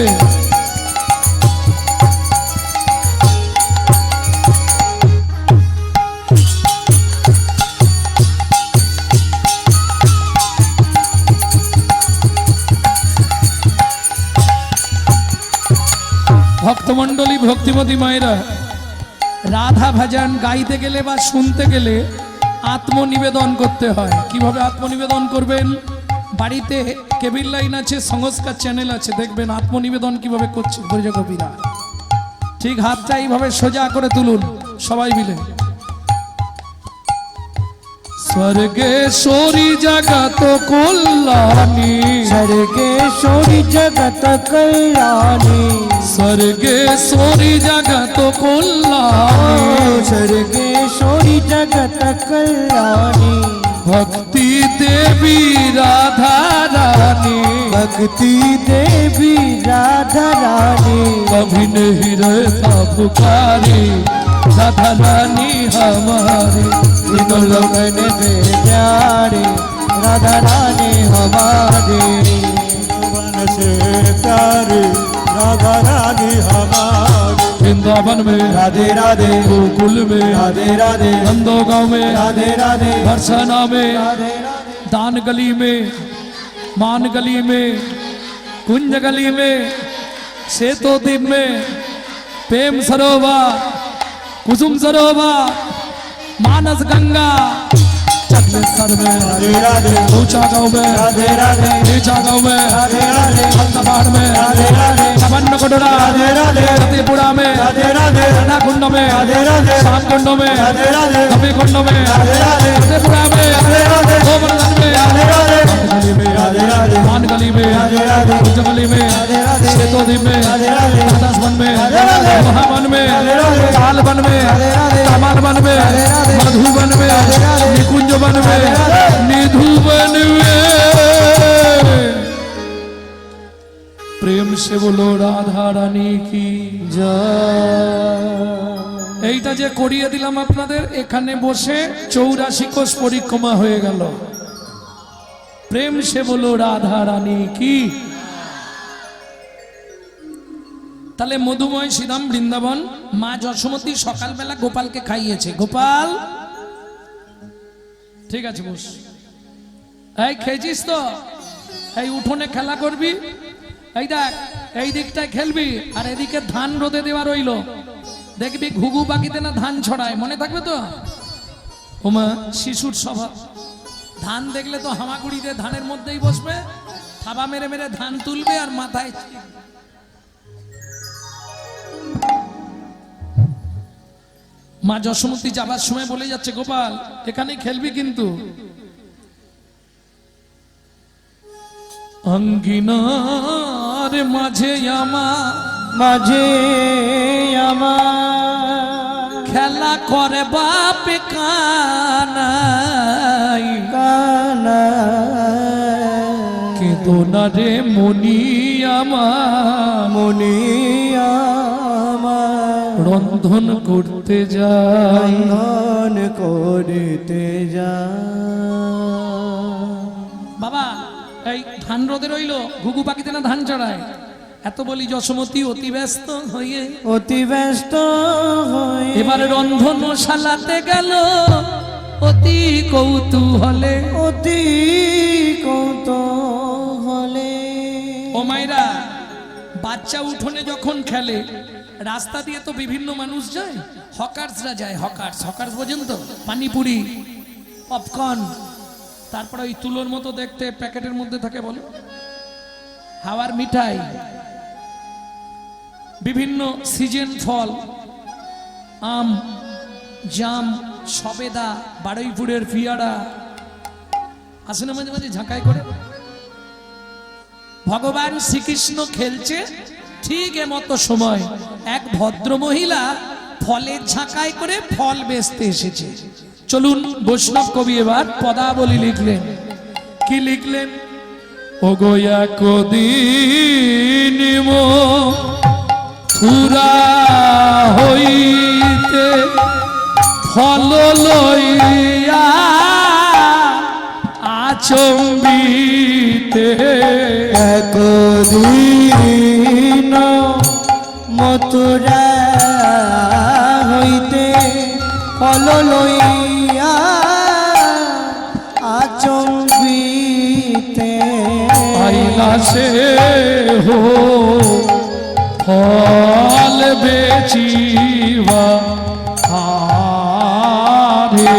ভক্তমণ্ডলী ভক্তিমতী মায়েরা, রাধা ভজন গাইতে গেলে বা শুনতে গেলে আত্মনিবেদন করতে হয়। কিভাবে আত্মনিবেদন করবেন? বাড়িতে কেবিল লাইন আছে, সংস্কার চ্যানেল আছে, দেখবেন আত্মনিবেদন কিভাবে করছে ব্রজগোপীরা। ঠিক হাতটা এইভাবে সোজা করে তুলুন সবাই মিলে। स्वर्गेश्वरी जगत कल्याणी। स्वर्गेश्वरी जगत कल्याणी। स्वर्गेश्वरी जगत कल्याणी। स्वर्गेश्वरी जगत कल्याणी। भक्ति देवी राधा रानी। भक्ति देवी राधा रानी। कभी नहीं रहता पुकारी राधा रानी हमारी। तीनों लोकन से प्यारी राधा रानी हमारी। वृंदावन से प्यारी राधा रानी हमारी। वृंदावन में राधे राधे। गोकुल में राधे राधे। नंदोगांव में राधे राधे। बरसाना में राधे राधे। दान गली में, मान गली में, कुंज गली में, सेतोद्वीप में, प्रेम सरोवर, कुसुम सरोवर, मानस गंगा, चक्रेश्वर में, राधे राधे। ऊंचा गांव में, राधे राधे। नीचा गांव में, राधे राधे। हल्दाबाद में, राधे राधे। चबन्न कोटड़ा, राधे राधे। सतीपुरा में, राधे राधे। राधा कुंड में, राधे राधे। श्याम कुंड में, राधे राधे। कपी कुंड में, राधे राधे। सतीपुरा में, राधे राधे। गोवर्धन में, राधे राधे। गली में, राधे राधे। मान गली में, राधे राधे। कुंज गली में, राधे राधे। सेतोद्वीप में, राधे राधे। राधावन में, राधे राधे। महावन में, राधे राधे। तालवन में, राधे राधे। कमालवन में, राधे राधे। मधुवन में, राधे राधे। निकुंजवन में, राधे राधे। निधुवन में। प्रेम से बोलो राधा रानी की जय। এইটা যে করিয়ে দিলাম আপনাদের, এখানে বসে 84 কোষ পরিক্রমা হয়ে গেল। প্রেম সে বলো রাধা রানী কি। তাহলে মধুময় শ্রীরাম বৃন্দাবন, মা যশোমতী সকালবেলা গোপালকে খাইয়েছে। গোপাল ঠিক আছে বস। এই খেয়েছিস তো? এই উঠোনে খেলা করবি, এই দেখ এই দিকটায় খেলবি, আর এদিকে ধান রোদে দেওয়া রইল। দেখবি ঘুঘু পাখিতে না ধান ছড়ায়, মনে থাকবে তো? ওমা শিশুর স্বভাব, ধান দেখলে তো হামাগুড়িতে ধানের মধ্যেই বসবে, থাবা মেরে মেরে ধান তুলবে আর মাথায়। মা যশোমতী যাবার সময় বলে যাচ্ছে, গোপাল এখানে খেলবি কিন্তু। অঙ্গিনার মাঝে আমার মাঝে আমার খেলা করে বাপে কানাই। কানাই। কেঁদো না রে মনি আমার, মনি আমার রন্ধন করতে যাই। রন্ধন করিতে যায়। বাবা এই ধান রোদে রইল, ঘুঘু পাখিতে না ধান চড়ায়। এত বলি যশোমতী অতি ব্যস্ত হয়ে অতি ব্যস্ত হয়ে এবারে রন্ধনশালাতে গেল অতি কৌতূহলে। অতি কৌতূহলে। ও মায়েরা, বাচ্চা উঠোনে যখন খেলে, রাস্তা দিয়ে তো বিভিন্ন মানুষ যায়, হকার্সরা যায়। হকার্স, হকার্স বোঝেন তো? পানিপুরি, পপকর্ন, তারপরে ওই তুলোর মতো দেখতে প্যাকেটের মধ্যে থাকে, বলো হাওয়ার মিঠাই, বিভিন্ন সিজন ফল, আম, জাম, সবেদা, বারুইপুরের পিয়ারা আসে না মাঝে মাঝে ঝাঁকাই করে। ভগবান শ্রীকৃষ্ণ খেলছে, ঠিক এমতো সময় এক ভদ্র মহিলা ফলের ঝাঁকাই করে ফল বেচতে এসেছে। চলুন বৈষ্ণব কবি এবার পদাবলী লিখলেন। কি লিখলেন? ওগো একদিন মথুরা হইতে ফল লইয়া আচম্বিতে, একদিন মথুরা হইতে ফল লইয়া আচম্বিতে, আইলা সে হো ফল বেচিবা আরে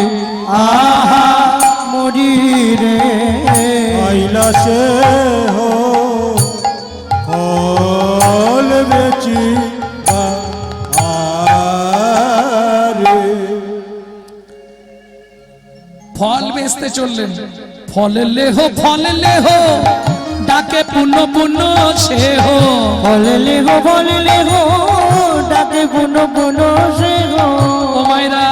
আহা মরি রে, আইলা সে হো ফল বেচি আরে। ফল বেচতে চললেন। ফলে লেহো ফলে লেহো ডাকে পুণ্য পুণ্য সে হো, বললে গো ডাকে বুনো বুনো সে গো। ও মায়েরা,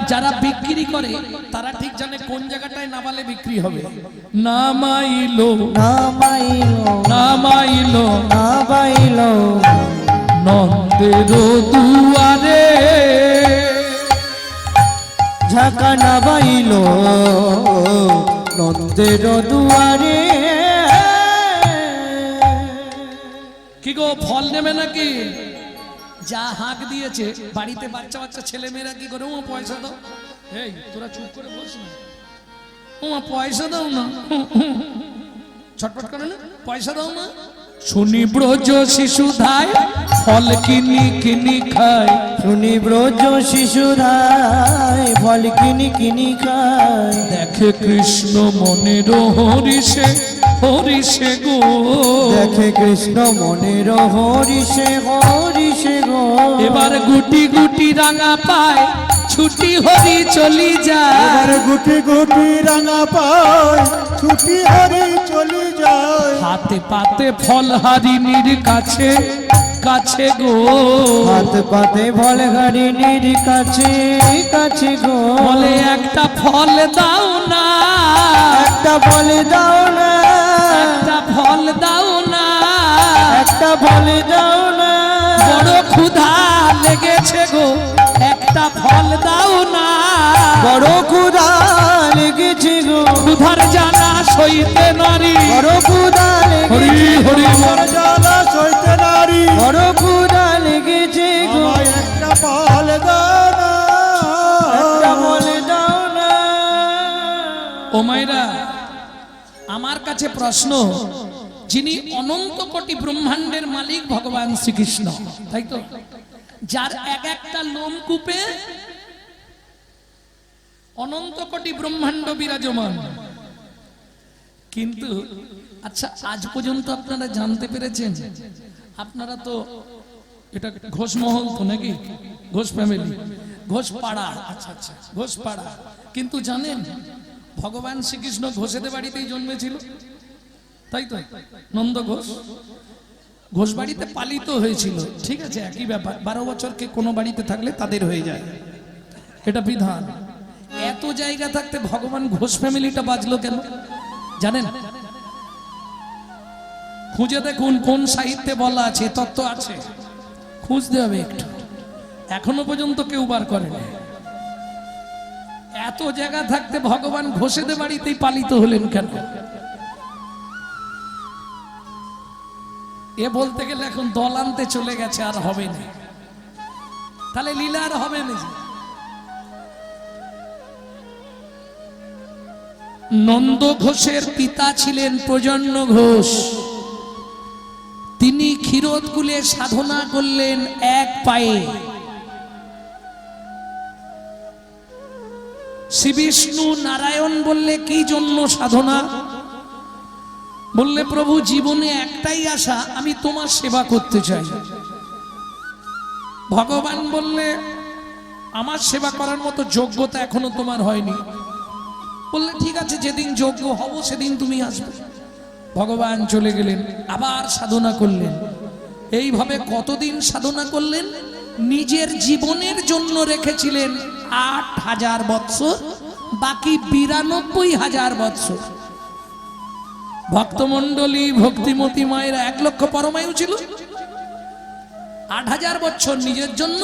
যারা বিক্রি করে তারা ঠিক জানে কোন জায়গাটায় নামালে বিক্রি হবে। নামাইলো নামাইলো নামাইলো নামাইলো নন্দের দুয়ারে, ঝাঁকা নামাইলো নন্দের দুয়ারে। কি গো ফল নেবে নাকি? যা হাঁক দিয়েছে বাড়িতে বাচ্চা বাচ্চা ছেলে মেয়েরা কি করে, ও পয়সা দাও। এই তোরা চুপ করে বস না, ও পয়সা দাও না, ছটপট করে না, পয়সা দাও না। শুনি ব্রজ শিশু ধায় ফল কিনি কিনি খায়, শুনি ব্রজ শিশুরাই ফল কিনি কিনি খায়। দেখে কৃষ্ণ মনের হরিষে হরিষে গো, দেখে কৃষ্ণ মনের হরিষে হরিষে গো। এবার গুটি গুটি রাঙা পায় ছুটি হরি চলি যায়, এবার গুটি গুটি রাঙা পায় ছুটি হারি চলে যায়। হাতে পাতে ফল হারিনীর কাছে কাছে গো, হাত পাতে ফল হারিনীর কাছে কাছে গো। বলে একটা ফল দাও না, একটা ফল দাও না, একটা ফল দাও না, একটা ফল দাও না। বড় ক্ষুধা লেগেছে গো, একটা ফল দাও না, বড় ক্ষুধা লেগেছে গো, ক্ষুধার জানা সইতে নারী, বড় ক্ষুধা হরি লেগেছে হরি আমার জ্বালা সইতে নারী, বড় ক্ষুধা লেগেছে গো। আমায় একটা ফল দাও না, একটা ফল দাও না। ও মায়েরা, আমার কাছে প্রশ্ন, যিনি অনন্ত কোটি ব্রহ্মাণ্ডের মালিক ভগবান শ্রীকৃষ্ণ, তাই তো, যার এক একটা লোমকূপে অনন্ত কোটি ব্রহ্মাণ্ড বিরাজমান, কিন্তু আচ্ছা আজ পর্যন্ত আপনারা জানতে পেরেছেন, আপনারা তো এটা ঘোষ মহল তো নাকি, ঘোষ ফ্যামিলি, ঘোষ পাড়া, আচ্ছা আচ্ছা ঘোষ পাড়া, কিন্তু জানেন ভগবান শ্রীকৃষ্ণ ঘোষেদের বাড়িতেই জন্মেছিল, তাই তো, নন্দ ঘোষ ঘোষ বাড়িতে পালিত হয়েছিল, ঠিক আছে, একই ব্যাপার, 12 বছরকে কোনো বাড়িতে থাকলে তাদের হয়ে যায়, এটা বিধান। এত জায়গা থাকতে ভগবান ঘোষ ফ্যামিলিটা বাঁচলো কেন জানেন? খুঁজে দেখুন কোন সাহিত্যে বলা আছে, তত্ত্ব আছে, খুঁজতে হবে একটু, এখনো পর্যন্ত কেউ বার করেনি। এত জায়গা থাকতে ভগবান ঘোষেদের বাড়িতেই পালিত হলেন কেন? এ বলতে গেলে এখন দল আনতে চলে গেছে, আর হবে না, তাহলে লীলা আর হবে না। নন্দ ঘোষের পিতা ছিলেন প্রজন্য ঘোষ, তিনি ক্ষীরোদকুলে সাধনা করলেন এক পায়ে। শ্রী বিষ্ণু নারায়ণ বললে কি জন্য সাধনা? বললে প্রভু জীবনে একটাই আশা, আমি তোমার সেবা করতে চাই। ভগবান বললে আমার সেবা করার মতো যোগ্যতা এখনো তোমার হয়নি। বললে ঠিক আছে, যেদিন যোগ্য হব সেদিন তুমি আসবে। ভগবান চলে গেলেন, আবার সাধনা করলেন। এইভাবে কতদিন সাধনা করলেন? নিজের জীবনের জন্য রেখেছিলেন 8000 বৎসর বাকি 92,000 বৎসর। ভক্তমণ্ডলী ভক্তিমতী মায়েরা 1 লক্ষ পরমায়ু ছিল, 8,000 বছর নিজের জন্য,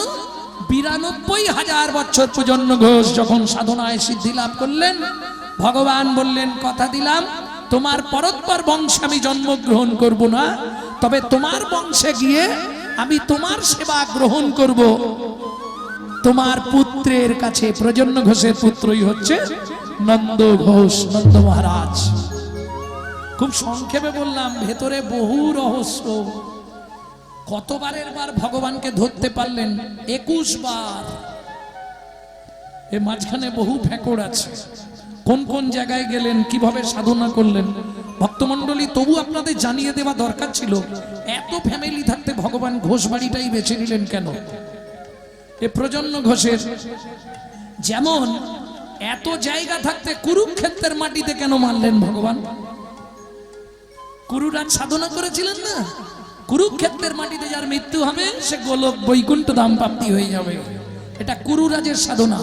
92,000 বছর প্রজন্ম ঘোষ যখন সাধনায় সিদ্ধি লাভ করলেন, ভগবান বললেন কথা দিলাম তোমার পরোত্তর বংশে আমি জন্মগ্রহণ করব না, তবে তোমার বংশে গিয়ে আমি তোমার সেবা গ্রহণ করব তোমার পুত্রের কাছে। প্রজন্ম ঘোষের পুত্রই হচ্ছে নন্দ ঘোষ, নন্দ মহারাজ। খুব সংক্ষেপে বললাম, ভেতরে বহু রহস্য। কতবারের বার ভগবানকে ধরতে পারলেন? 21 বার। এ মাঝখানে বহু ফ্যাকড় আছে। কোন কোন জায়গায় গেলেন, কিভাবে সাধনা করলেন, ভক্তমণ্ডলী তবু আপনাদের জানিয়ে দেওয়া দরকার ছিল। এত ফ্যামিলি থাকতে ভগবান ঘোষ বাড়িটাই বেছে নিলেন কেন? এ প্রজন্ম ঘোষের যেমন এত জায়গা থাকতে কুরুক্ষেত্রের মাটিতে কেন মারলেন ভগবান? কুরুরাজ সাধনা করেছিলেন না, কুরুক্ষেত্রের মাটিতে যার মৃত্যু হবে সে গোলক বৈকুণ্ঠ ধাম প্রাপ্তি হয়ে যাবে। এটা কুরুরাজের সাধনা।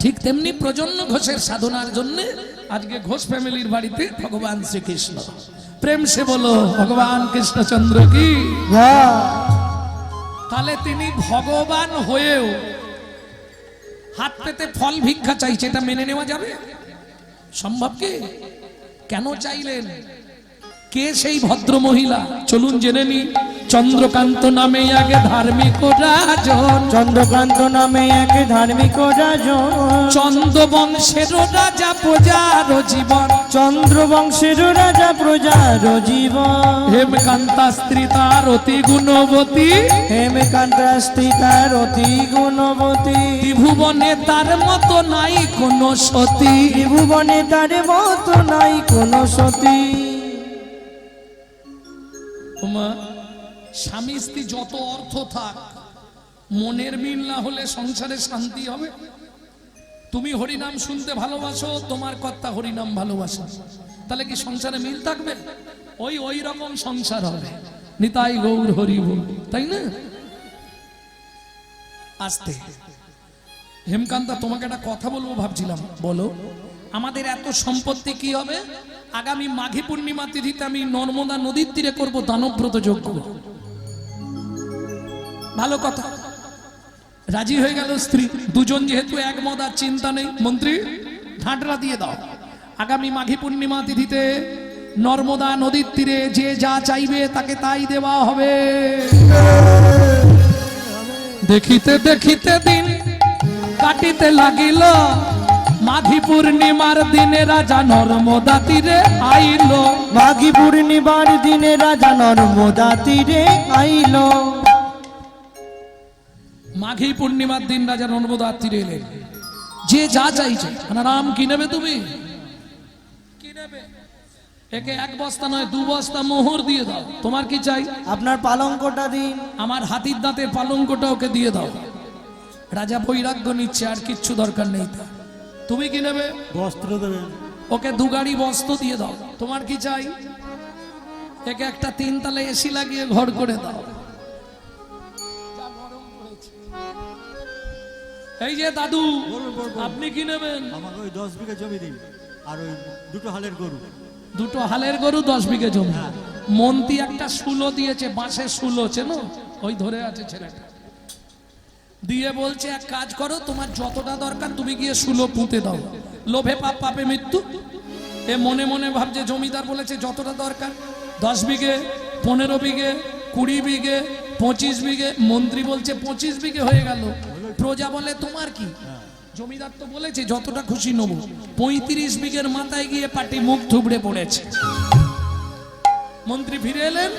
ঠিক তেমনি প্রজন্ম ঘোষের সাধনার জন্য আজকে ঘোষ ফ্যামিলির বাড়িতে ভগবান শ্রীকৃষ্ণ। প্রেম সে বলো ভগবান কৃষ্ণচন্দ্র কি। তাহলে তিনি ভগবান হয়েও হাত পেতে ফল ভিক্ষা চাইছে, এটা মেনে নেওয়া যাবে? সম্ভব কি? কেন চাইলেন? কে সেই ভদ্র মহিলা? চলুন জেনে নি। চন্দ্রকান্ত নামে আগে ধার্মিক রাজন, চন্দ্রকান্ত নামে এক ধার্মিক রাজন, চন্দ্র বংশের রাজা প্রজার জীবন, চন্দ্র বংশের রাজা প্রজার জীবন, হেমকান্তা স্ত্রী তার অতি গুণবতী, হেমকান্তা স্ত্রী তার অতি গুণবতী, ত্রিভুবনে তার মতো নাই কোনো সতী, ত্রিভুবনে তার মতো নাই কোনো সতী। স্বামী স্ত্রী যত অর্থ থাক, মনের মিল না হলে সংসারে শান্তি হবে? তুমি হরিনাম শুনতে ভালোবাসো, তোমার কর্তা হরিনাম ভালোবাসো, তাহলে কি সংসারে মিল থাকবে? ওই রকম সংসার হবে। নিতাই গৌর হরি বল, তাই না? আস্তে হেমকান্তা, তোমাকে একটা কথা বলবো ভাবছিলাম। বলো। আমাদের এত সম্পত্তি কি হবে? আগামী মাঘী পূর্ণিমা তিথিতে আমি নর্মদা নদীর তীরে করব দানব্রত যজ্ঞ। ভালো কথা, রাজি হয়ে গেল স্ত্রী। দুজন যেহেতু একমত, আর চিন্তা নেই। মন্ত্রী ঢাঁটরা দিয়ে দাও, আগামী মাঘী পূর্ণিমা তিথিতে নর্মদা নদীর তীরে যে যা চাইবে তাকে তাই দেওয়া হবে। দেখিতে দেখিতে দিন কাটিতে লাগিল, মাঘী পূর্ণিমার দিনে রাজা নর্মদা তীরে আইল, মাঘী পূর্ণিমার দিনে রাজা নর্মদা তীরে আইল, মাঘী পূর্ণিমার দিন রাজা নর্মদা তীরে এলেন। যে যা চাইছে, রাম কি নেবে? তুমি কি নেবে? একে 1 বস্তা নয় 2 বস্তা মোহর দিয়ে দাও। তোমার কি চাই? আপনার পালঙ্কটা দিন। আমার হাতির দাঁতের পালঙ্কটা ওকে দিয়ে দাও। রাজা বৈরাগ্য নিচ্ছে, আর কিচ্ছু দরকার নেই। তুমি কি নেবে? বস্ত্র দেবেন। ওকে 2 গাড়ি বস্ত্র দিয়ে দাও। তোমার কি চাই? একে একটা 3 তলা এসি লাগিয়ে ঘর করে দাও। এই যে দাদু, আপনি কি নেবেন? আমাকে ওই 10 বিঘা জমি দিন, আর ওই 2টো হালের গরু। 2টো হালের গরু, 10 বিঘে জমি। মন্ত্রী একটা শুলো দিয়েছে, বাঁশের শুলো, চেনো? ওই ধরে আছে ছেলেটা, দিয়ে বলছে এক কাজ করো, তোমার যতটা দরকার তুমি গিয়ে শুলো পুঁতে দাও। লোভে পাপ, পাপে মৃত্যু। এ মনে মনে ভাবছে জমিদার বলেছে যতটা দরকার, 10 বিঘে, 15 বিঘে, 20 বিঘে, 25 বিঘে। মন্ত্রী বলছে 25 বিঘে হয়ে গেল। প্রজা বলে তোমার কি? জমিদার তো বলেছে যতটা খুশি নেবো। 35 বিঘের মাথায় গিয়ে পাটি মুখ থুবড়ে পড়েছে। মন্ত্রী ফিরে এলেন,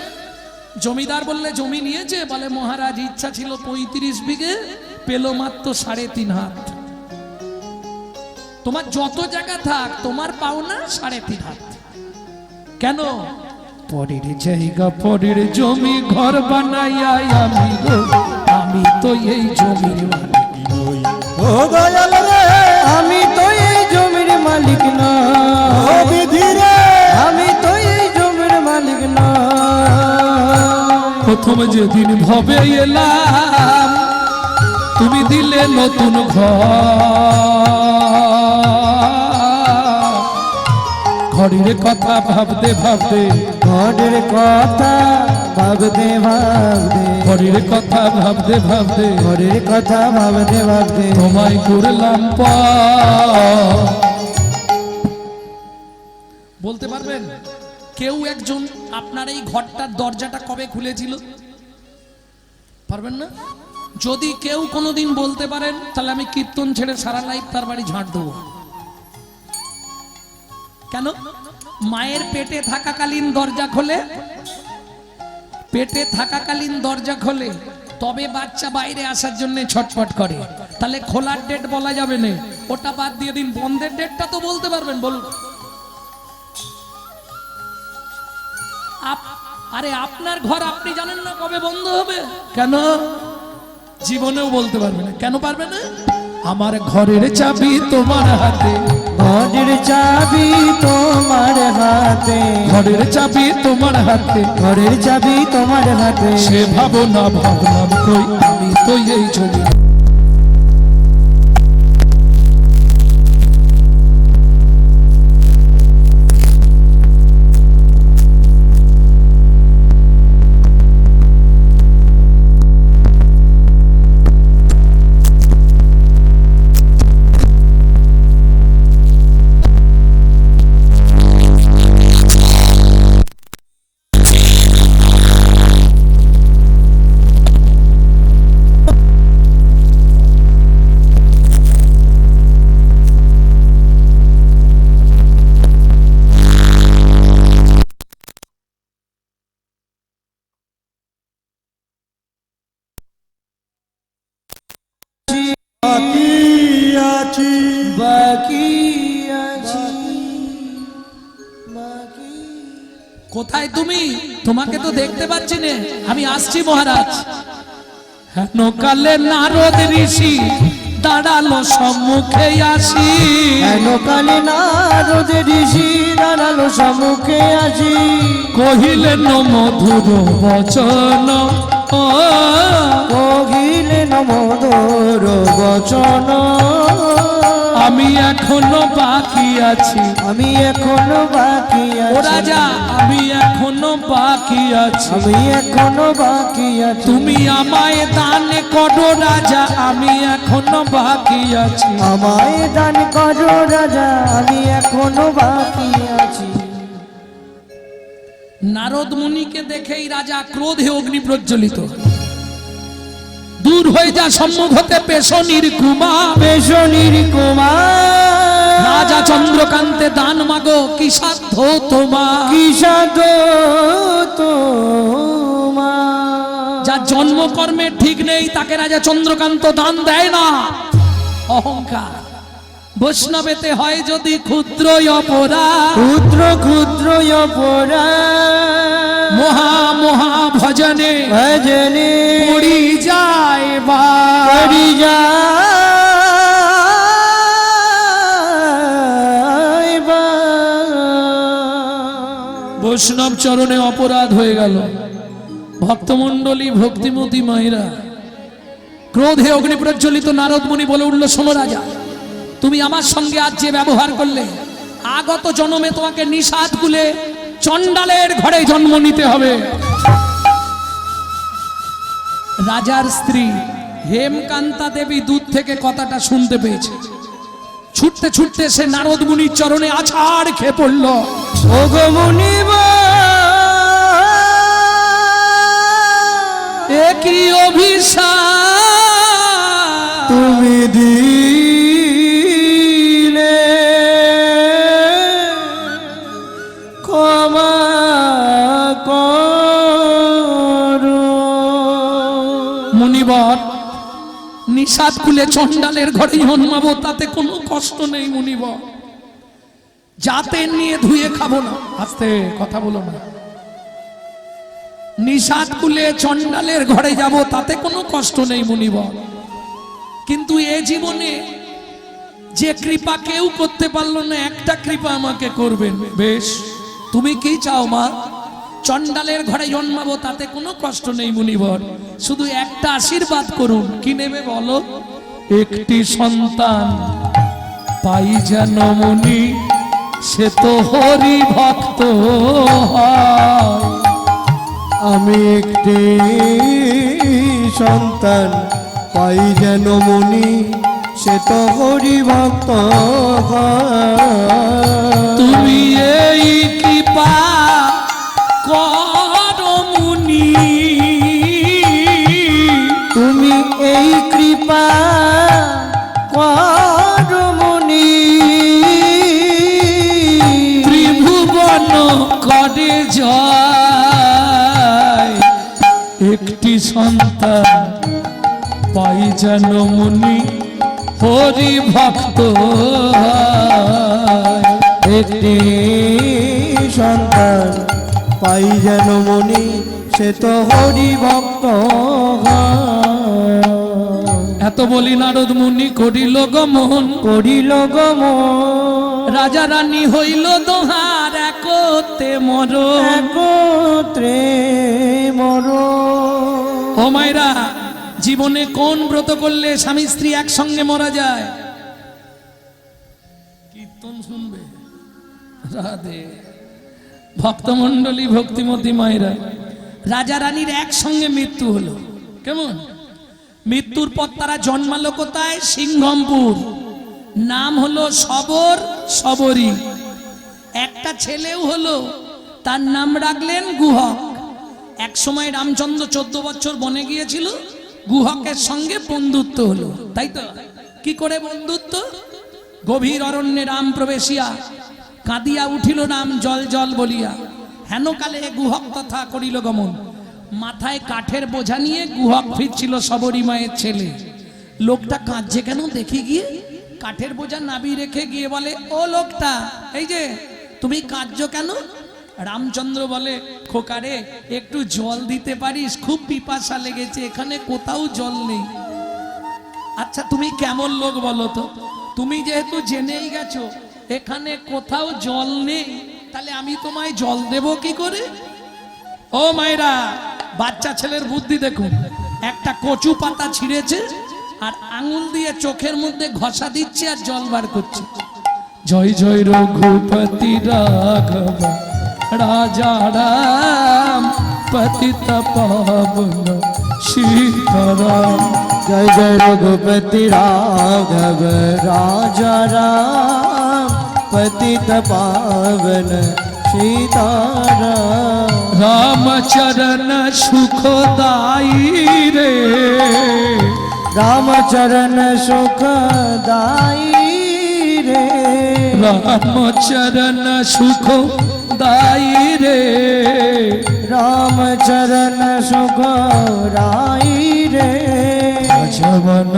জমিদার বললে জমি নিয়েছে? বলে মহারাজ ইচ্ছা ছিল 35 বিঘে, পেল মাত্র 3.5 হাত। তোমার যত জায়গা থাক, তোমার পাওনা 3.5 হাত। কেন? পরের জায়গা পরের জমি ঘর বানাইয়া আমি তো এই জমির মালিক। ও দয়াল রে, আমি তো এই জমির মালিক না, ও বিধি রে, আমি তো এই জমির মালিক না। প্রথম যেদিন ভবে এলাম, তুমি দিলে নতুন ঘর। ঘরের কথা ভাবতে ভাবতে, ঘরের কথা ভাবতে ভাবতে, ঘরের কথা ভাবতে ভাবতে, ঘরের কথা ভাবতে ভাবতে তোমায় করলাম বলতে পারবেন কেউ একজন আপনার এই ঘরটার দরজাটা কবে খুলেছিল? পারবেন না? যদি কেউ কোনোদিন বলতে পারেন তাহলে আমি কীর্তন ছেড়ে সারা লাইফ তার বাড়ি ঝাঁট দেবো। কেন? মায়ের পেটে থাকাকালীন দরজা খোলে, পেটে থাকাকালীন দরজা খোলে, তবে বাচ্চা বাইরে আসার জন্য ছটফট করে। তাহলে খোলার ডেট বলা যাবে না, ওটা বাদ দিয়ে দিন, বন্ধের ডেটটা তো বলতে পারবেন। বলুন। আরে আপনার ঘর আপনি জানেন না কবে বন্ধ হবে? কেন? জীবনেও বলতে পারবে না। কেন পারবে না? আমার ঘরের চাবি তোমার হাতে, ঘরের চাবি তোমার হাতে, ঘরের চাবি তোমার হাতে, ঘরের চাবি তোমার হাতে। সে ভাবনা ভাবলাম কই আমি তো এই ছবি। বাকি আছি, বাকি আছি, বাকি। কোথায় তুমি? তোমাকে তো দেখতে পাচ্ছি না। আমি আসছি মহারাজ। হেন কালে নারদ ঋষি দাঁড়ালো সম্মুখে আসি, হেন কালে নারদ ঋষি দাঁড়ালো সম্মুখে আসি, কহিলেন মধুর বচন, কহিলেন মধুর বচন। আমি এখনো বাকি আছি, আমি এখনো বাকি ও আছি, রাজা আমি এখনো বাকি আছি। আমি এখনো বাকি আছি, তুমি আমায় দান করো রাজা, আমি এখনো বাকি আছি। আমায় দান করো রাজা, আমি এখনো বাকি আছি। নারদ মুনিকে দেখেই রাজা ক্রোধে অগ্নি প্রজ্বলিত। দূর হয়ে যা সম্মুখ হতে পেশনির কুমার, পেশনির কুমার। রাজা চন্দ্রকান্তে দান মাগো কি সাধ্য তোমার, কি সাধো তোমার। যার জন্মকর্মের ঠিক নেই তাকে রাজা চন্দ্রকান্ত দান দেয় না। অহংকার। বৈষ্ণবেতে হয় যদি ক্ষুদ্র অপরাধ, ক্ষুদ্র ক্ষুদ্র অপরাধ, মহা মহা ভজনে ভজনে পড়ি যায় বা পড়ি যায় বা। বৈষ্ণব চরণে অপরাধ হয়ে গেল। ভক্তমণ্ডলী ভক্তিমতী মায়েরা ক্রোধে অগ্নি প্রজ্বলিত। নারদ মুনি বলে উঠল, শোনো রাজা, তুমি আমার সঙ্গে আজ যে ব্যবহার করলে, আগত জন্মে তোমাকে নিষাদ কুলে চণ্ডালের ঘরে জন্ম নিতে হবে। রাজার স্ত্রী হেমকান্তা দেবী দূর থেকে কথাটা শুনতে পেয়েছে। ছুটতে ছুটতে সে নারদ মুনির চরণে আছাড় খেয়ে পড়ল। ওগো মুনিবার, একই অভিশাপ তুমি দিলে ক্ষমা করো। মুনিবর, নিষাদ খুলে চণ্ডালের ঘরে জন্মাবো তাতে কোনো কষ্ট নেই মুনিবর। যাতে নিয়ে ধুয়ে খাবো না। আস্তে কথা বলো না। নিষাদ খুলে চণ্ডালের ঘরে যাব তাতে কোনো কষ্ট নেই মুনিবর। কিন্তু এ জীবনে যে কৃপা কেউ করতে পারলো না, একটা কৃপা আমাকে করবেন। বেশ, তুমি কি চাও মা? চণ্ডালের ঘরে জন্মাবো তাতে কোনো কষ্ট নেই মুনিবর, শুধু একটা আশীর্বাদ করুন। কি নেবে বলো? একটি সন্তান পাই যেন মুনি সে তো হরি ভক্ত হয়। আমি একটি সন্তান পাই যেন মনি, সে তো হরি ভক্ত হয়। তুমি এই কৃপা করো মুনি, তুমি এই কৃপা করো মুনি, ত্রিভুবন করে যায় একটি সন্তান পাই যেন মুনি হরি ভক্ত হয়। একটি সন্তান পাই যেন মনি, সে তো হরি ভক্ত হয়। এত বলি নারদ মুনি করিল গমন, করিল গমন, রাজা রানী হইল দোহার একতে মর। একত্রে মর। ও মায়েরা, জীবনে কোন ব্রত করলে স্বামী স্ত্রী একসঙ্গে মারা যায়? কীর্তন শুনবে রাধে ভক্তমণ্ডলী, ভক্তিমতী মায়েরা, রাজা রানীর একসঙ্গে মৃত্যু হলো। কেমন? মৃত্যুর পর তারা জন্মালো কোথায়? সিংহমপুর। নাম হলো সবর, সবরী। একটা ছেলেও হলো, তার নাম রাখলেন গুহক। এক সময় রামচন্দ্র 14 বছর বনে গিয়েছিল, গুহকের সঙ্গে বন্ধুত্ব হলো। তাই তো? কি করে বন্ধুত্ব? গভীর অরণ্যে রাম প্রবেশিয়া কাঁদিয়া উঠিল রাম জল জল বলিয়া, হেনকালে গুহক তথা করিল গমন। মাথায় কাঠের বোঝা নিয়ে গুহক ফিরছিল সবরী মায়ের ছেলে। লোকটা কাঁদছে কেন দেখি গিয়ে, কাঠের বোঝা নাবি রেখে গিয়ে বলে, ও লোকটা, এই যে তুমি কাঁদছো কেন? রামচন্দ্র বলে, খোকারে একটু জল দিতে পারিস, খুব পিপাসা লেগেছে, এখানে কোথাও জল নেই। আচ্ছা তুমি কেমন লোক বলো তো, তুমি যেহেতু জেনেই গেছো এখানে কোথাও জল নেই, তাহলে আমি তোমায় জল দেব কি করে? ও মায়েরা, বাচ্চা ছেলের বুদ্ধি দেখুন। একটা কচু পাতা ছিঁড়েছে আর আঙুল দিয়ে চোখের মধ্যে ঘষা দিচ্ছে আর জল বার করছে। জয় জয় রঘুপতি রাঘব রাজা রাম পতিত পাবন সীতারাম। জয় জয় রঘুপতি রাঘব রাজা রাম পতিত পাवन सीताराम। रामचरण सुखदाई रे, रामचरण सुखदाई रे, रामचरण सुखदाई रे, रामचरण सुखदाई रे। भजमन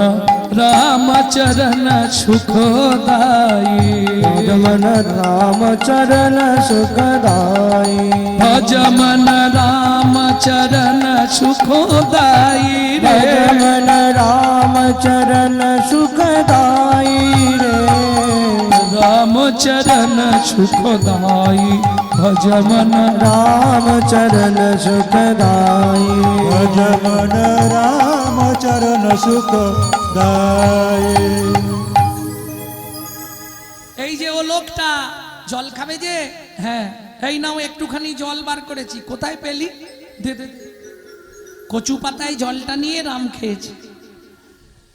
रामचरण सुखदाई, भजमन रामचरण सुखदाई, भजमन रामचरण सुखदाई रे, भजमन रामचरण सुखदाई रे। रामचरण सुखदाई, भजमन रामचरण सुखदाई, भजमन रामचरण सुखदाई। এই যে ও লোকটা জল খাবে যে, হ্যাঁ এই নাও একটুখানি জল বার করেছি, কোথায় পেলি? দে দে। কচু পাতায় জলটা নিয়ে রাম খেয়েছে।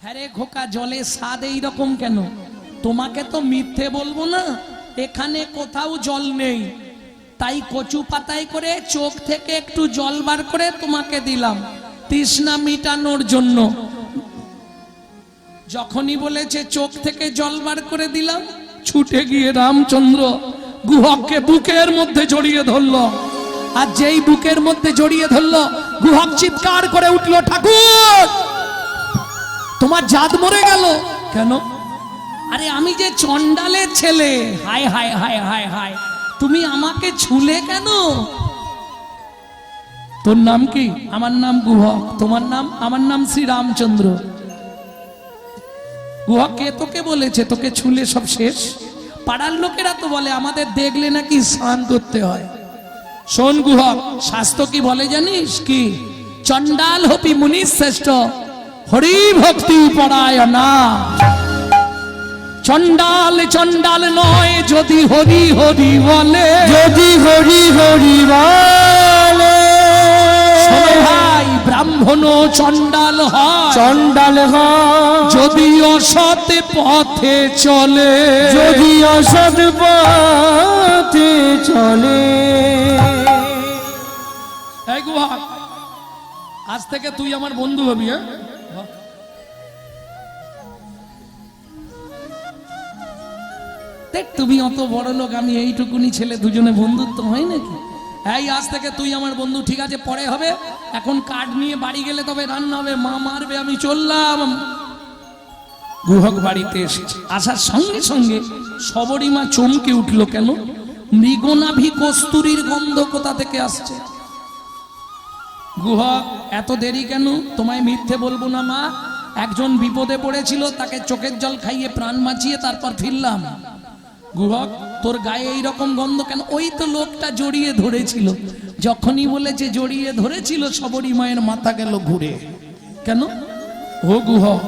হ্যাঁ রে খোকা, জলের স্বাদ এইরকম কেন? তোমাকে তো মিথ্যে বলবো না, এখানে কোথাও জল নেই, তাই কচু পাতায় করে চোখ থেকে একটু জল বার করে তোমাকে দিলাম তৃষ্ণা মিটানোর জন্য। যখনই বলেছে চোখ থেকে জল বার করে দিলাম, ছুটে গিয়ে রামচন্দ্র গুহককে বুকের মধ্যে জড়িয়ে ধরলো। আর যেই বুকের মধ্যে জড়িয়ে ধরলো, গুহক চিৎকার করে উঠলো, ঠাকুর তোমার জাত মরে গেল কেন? আরে আমি যে চন্ডালের ছেলে, হায় হায় হায় হায় হায়, তুমি আমাকে ছুলে কেন? তোর নাম কি? আমার নাম গুহক। তোমার নাম? আমার নাম শ্রী রামচন্দ্র। গুহক কে তোকে বলেছে তোকে ছুলে সব শেষ? পাড়ার লোকেরা তো বলে আমাদের দেখলে নাকি স্নান করতে হয়। শোন গুহক, শাস্ত্র কি বলে জানিস? কি? চন্ডাল হপি মুনি শ্রেষ্ঠ, হরি ভক্তি পরায়ণা। চণ্ডাল চণ্ডাল নয় যদি হরি হরি বলে, যদি হরি হরি বলে, শোনো ভাই ব্রাহ্মণ চণ্ডাল হয় চণ্ডাল হয় যদি অসৎ পথে চলে, যদি অসৎ পথে চলে। এই গুহা, আজ থেকে তুই আমার বন্ধু হবি। হ্যাঁ, দেখ তুমি অত বড় লোক, আমি এইটুকুনি ছেলে, দুজনে বন্ধুত্ব হয় নাকি? এই আজ থেকে তুই আমার বন্ধু, ঠিক আছে? পরে হবে, এখন কাঠ নিয়ে বাড়ি গেলে তবে রান্না হবে, মা মারবে, আমি চললাম। গুহক বাড়িতে এসেছে, আসার সঙ্গে সঙ্গে সবরীমা চমকে উঠলো। কেন? মৃগনাভি কস্তুরীর গন্ধ কোথা থেকে আসছে? গুহক, এত দেরি কেন? তোমায় মিথ্যে বলবো না মা, একজন বিপদে পড়েছিল, তাকে চোখের জল খাইয়ে প্রাণ বাঁচিয়ে তারপর ফিরলাম। গুহক, তোর গায়ে এইরকম গন্ধ কেন? ওই তো লোকটা জড়িয়ে ধরেছিল, যখনই বলেছে জড়িয়ে ধরেছিল সবরী মায়ের মাথা গেল ঘুরে। কেন? ও গুহক,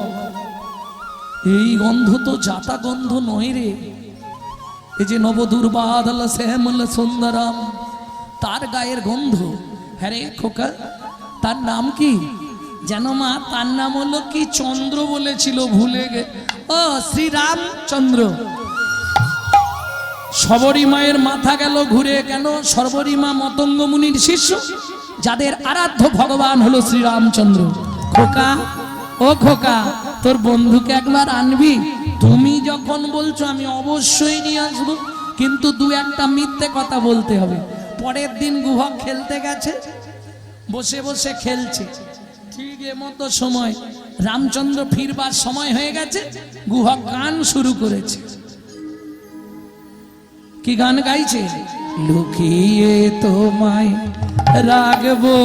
এই গন্ধ তো জাতা গন্ধ নয় রে, এই যে নবদুর্বাদল শ্যামল সুন্দরাম, তার গায়ের গন্ধ। হ্যাঁ রে খোকা, তার নাম কি যেন মা? তার নাম হলো কি চন্দ্র বলেছিল, ভুলে গে। ও শ্রীরামচন্দ্র। সবরী মায়ের মাথা গেল ঘুরে। কেন? সবরী মা মতঙ্গ মুনির শিষ্য, যাদের আরাধ্য ভগবান হলো শ্রীরামচন্দ্র। খোকা, ও খোকা, তোর বন্ধুকে একবার আনবি? তুমি যখন বলছো আমি অবশ্যই নিয়ে আসবো, কিন্তু দু একটা মিথ্যে কথা বলতে হবে। পরের দিন গুহক খেলতে গেছে, বসে বসে খেলছে, ঠিক এমতো সময় রামচন্দ্র ফিরবার সময় হয়ে গেছে, গুহক গান শুরু করেছে। কি গান গাইছে? লুকিয়ে তোমায় রাখবো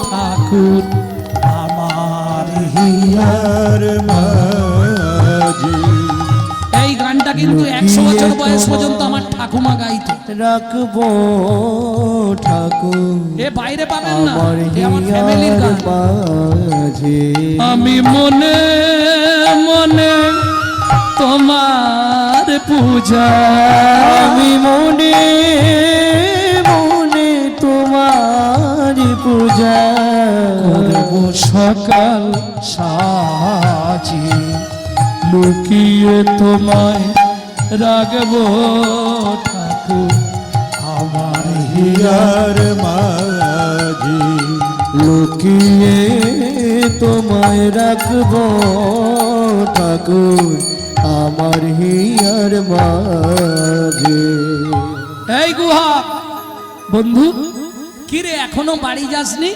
ঠাকুর আমার হিয়ার মাঝে। এই গানটা কিন্তু 100 বছর বয়স পর্যন্ত আমার ঠাকুমা গাইতো। রাখবো ঠাকুর এ বাইরে পাবেন না, আমার এ আমার ফ্যামিলির হিয়ার গান। মাঝে। আমি মনে মনে তোমার পূজা, আমি মনে মনে তোমার পূজা করব সকাল সাজি, লুকিয়ে তোমায় রাখবো ঠাকুর আমার হিয়ার মাঝে। লুকিয়ে তোমায় রাখবো ঠাকুর আমার হিয়ার মাঝে। এই গুহা বন্ধু, কিরে এখনো বাড়ি যাসনি?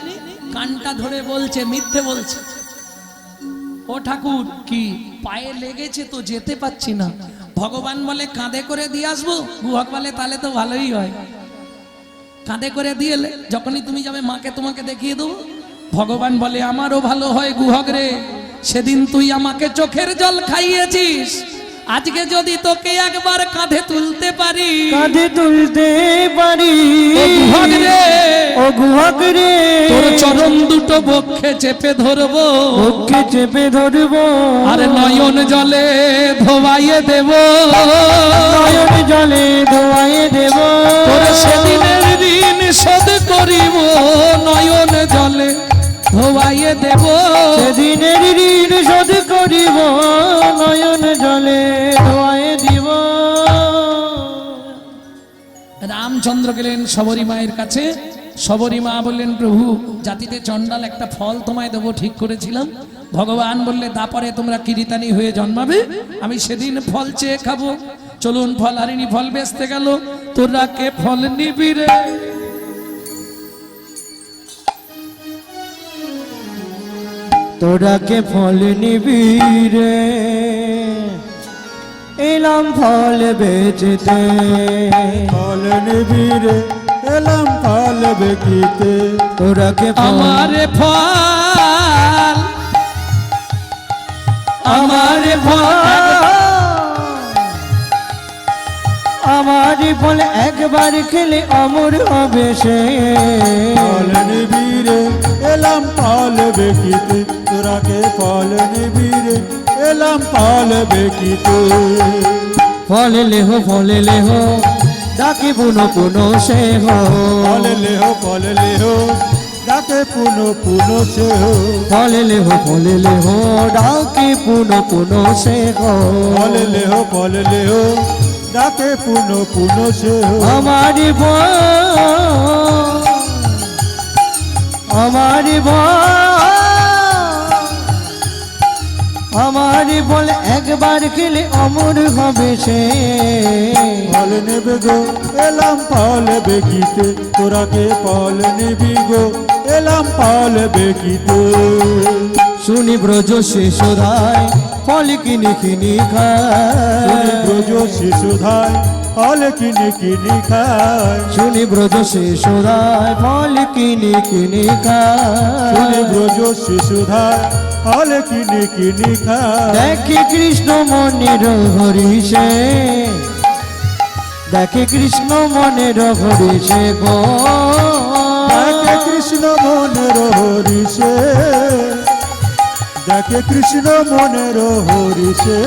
কানটা ধরে বলছে, মিথ্যে বলছে। ও ঠাকুর, কি পায়ে লেগেছে তো যেতে পাচ্ছি না। ভগবান বলে কাঁধে করে দিয়ে আসবো, গুহক বলে তাহলে তো ভালোই হয়, কাঁধে করে দিয়ে এলে যখনই তুমি যাবে মাকে তোমাকে দেখিয়ে দেবো। ভগবান বলে আমারও ভালো হয় গুহক রে, সেদিন তুই আমাকে চোখের জল খাইয়েছিস, আজকে যদি তোকে একবার কাঁধে তুলতে পারি, কাঁধে তুলতে পারি, ও গুহক রে, ও গুহক রে, তোর চরণ দুটো বক্ষে চেপে ধরবো, ওকে চেপে ধরবো, আর নয়ন জলে ধোয়াইয়ে দেব, নয়ন জলে ধোয়াইয়ে দেব, তোর সেদিনের ঋণ শোধ করিব, নয়ন জলে ধোয়াইয়ে দেব, সেদিনের ঋণ শোধ করিব, নয়ন জলে ধোয়াইয়ে দিব। রামচন্দ্র গেলেন সবরী মায়ের কাছে। সবরী মা বললেন, প্রভু জাতিতে চণ্ডাল একটা ফল তোমায় দেবো ঠিক করেছিলাম। ভগবান বললে, তারপরে তোমরা কিরিতানি হয়ে জন্মাবে, আমি সেদিন ফল চেয়ে খাবো। চলুন ফল হারিনি, ফল বেচতে গেল। তোরা কে ফল নিবি রে? তোরা কে ফল নিবি রে, এলাম ফল বেচতে, ফল নিবিরে এলাম ফল বেকিতে। তোরা কে আমার ফল, আমার ফল, আমার ফল একবার খেলে অমর হবে সে, ফল নিবিরে এলাম ফল বেকিতে। তোরাকে ফল নিবিরে এলাম ফল বেকিতে। ফলে লেহ ডাকে পুনো পুনো সে হো ফলে লেহ ডাকে পুনো পুনো সে হো ফলে লেহ ডাকে পুনো পুনো সে হো ফলে লেহ ডাকে পুনো পুনো সে হো আমারি বল একবার খেলে অমর হবে সে ফল নেবে গো এলাম ফল বেগিতে তোরাকে ফল নিবি গো এলাম ফল বেগিতে শুনি ব্রজ শিশুধায় ফল কিনি কিনি খায় ব্রজ শিশুধায় ফল কিনি কিনি খায় শুনি ব্রজ শিশুধায় ফল কিনি কিনি খায় ব্রজ শিশুধায় ফল কিনি কিনি খায় দেখে কৃষ্ণ মনের হরিষে দেখে কৃষ্ণ মনের হরিষে গো দেখে কৃষ্ণ মনের হরিষে দেখে কৃষ্ণ মনের হরিষে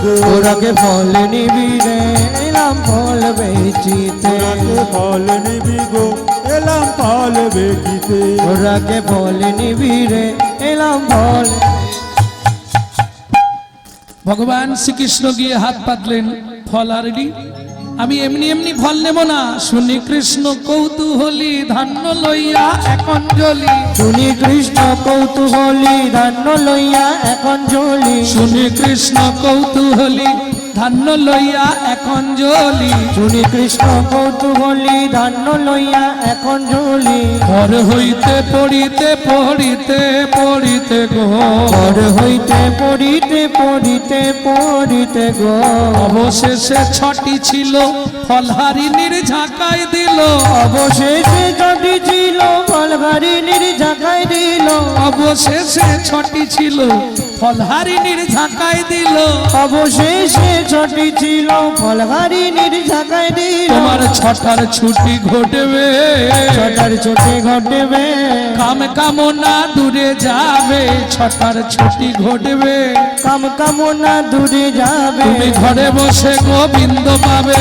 গো ওরাকে ফল নিবি রে এলাম ফল বেচিতে তোরাকে ফল নিবি গো এলাম ফল বেগিতে ওরাকে ফল নিবি রে এলাম ফল ভগবান শ্রীকৃষ্ণ গিয়ে হাত পাতলেন ফল আরডি আমি এমনি এমনি ফল নেব না শুনি কৃষ্ণ কৌতূহলী ধান্য লইয়া এক অঞ্জলি শুনি কৃষ্ণ কৌতূহলী ধান্য লইয়া এখন জ্বলি শুনি কৃষ্ণ কৌতূহলী ধান্য লইয়া এক অঞ্জলি শুনি কৃষ্ণ কৌতূহলী ধান্য লইয়া এখন জ্বলি ঘর হইতে পড়িতে পড়িতে পড়িতে গো ঘর হইতে পড়িতে গো অবশেষে ছটি ছিল ফলহারিণীর ঝাঁকায় দিল অবশেষে ছটি ছিল ফলহারিণীর ঝাঁকায় দিল অবশেষে ছটি ছিল ফলহারিণীর ঝাঁকায় দিল অবশেষে ছটি ছিল ফলহারিণীর ঝাঁকায় দিল তোমার ছটার ছুটি ঘটবে ছটার ছুটি ঘটবে কাম কামনা দূরে যাবে ছটার ছুটি ঘটবে কামনা দূরে যাবে তুমি ঘরে বসে গোবিন্দ পাবে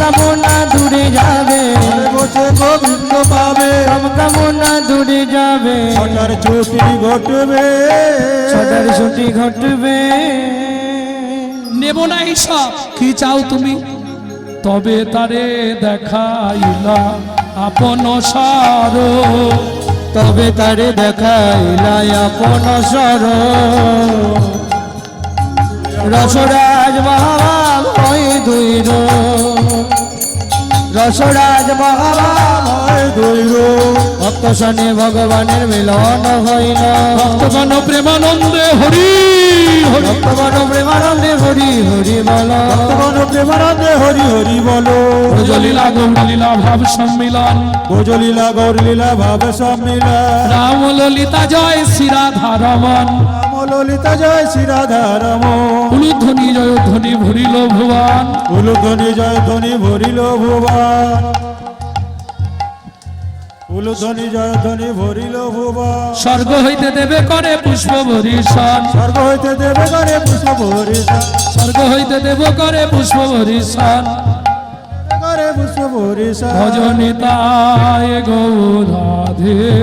কামনা দূরে যাবে ঘরে বসে গোবিন্দ পাবে কামনা দূরে যাবে ছটার ছুটি ঘটবে ছটার ছুটি ঘটবে নেব না সব কি চাও তুমি তবে তারে দেখাইলা আপন সার তবে তারে দেখাইলাই আপন সর রসরাজ মহাভাব হয় দুইর রসরাজ মহাভাব হয় দৈর ভক্ত সনে ভগবানের মিলন হইল ভক্তগণ প্রেমানন্দে হরি হরি ভক্তগণ প্রেমানন্দে হরি হরি বল ভক্তগণ প্রেমানন্দে হরি হরি বলো ব্রজলীলা গৌরলীলা ভাব সম্মিলন ভোজলীলা গৌরলীলা ভাব সম্মিলন রাম ললিতা জয় শ্রী রাধা রমন রাম ললিতা জয় শ্রী রাধা রম উলুধ্বনি জয় ধ্বনি ভরিল ভুবন উলুধ্বনি জয় ধ্বনি ভরিল ভুবন উলুধ্বনি জয় ধ্বনি ভরিল ভুবন স্বর্গ হইতে দেবে করে পুষ্প বরিশন স্বর্গ হইতে দেবে করে পুষ্প ভরিষা স্বর্গ হইতে দেব করে পুষ্প বরিশন করে পুষ্প ভরিষা ভজনিতায় গৌরাধেশম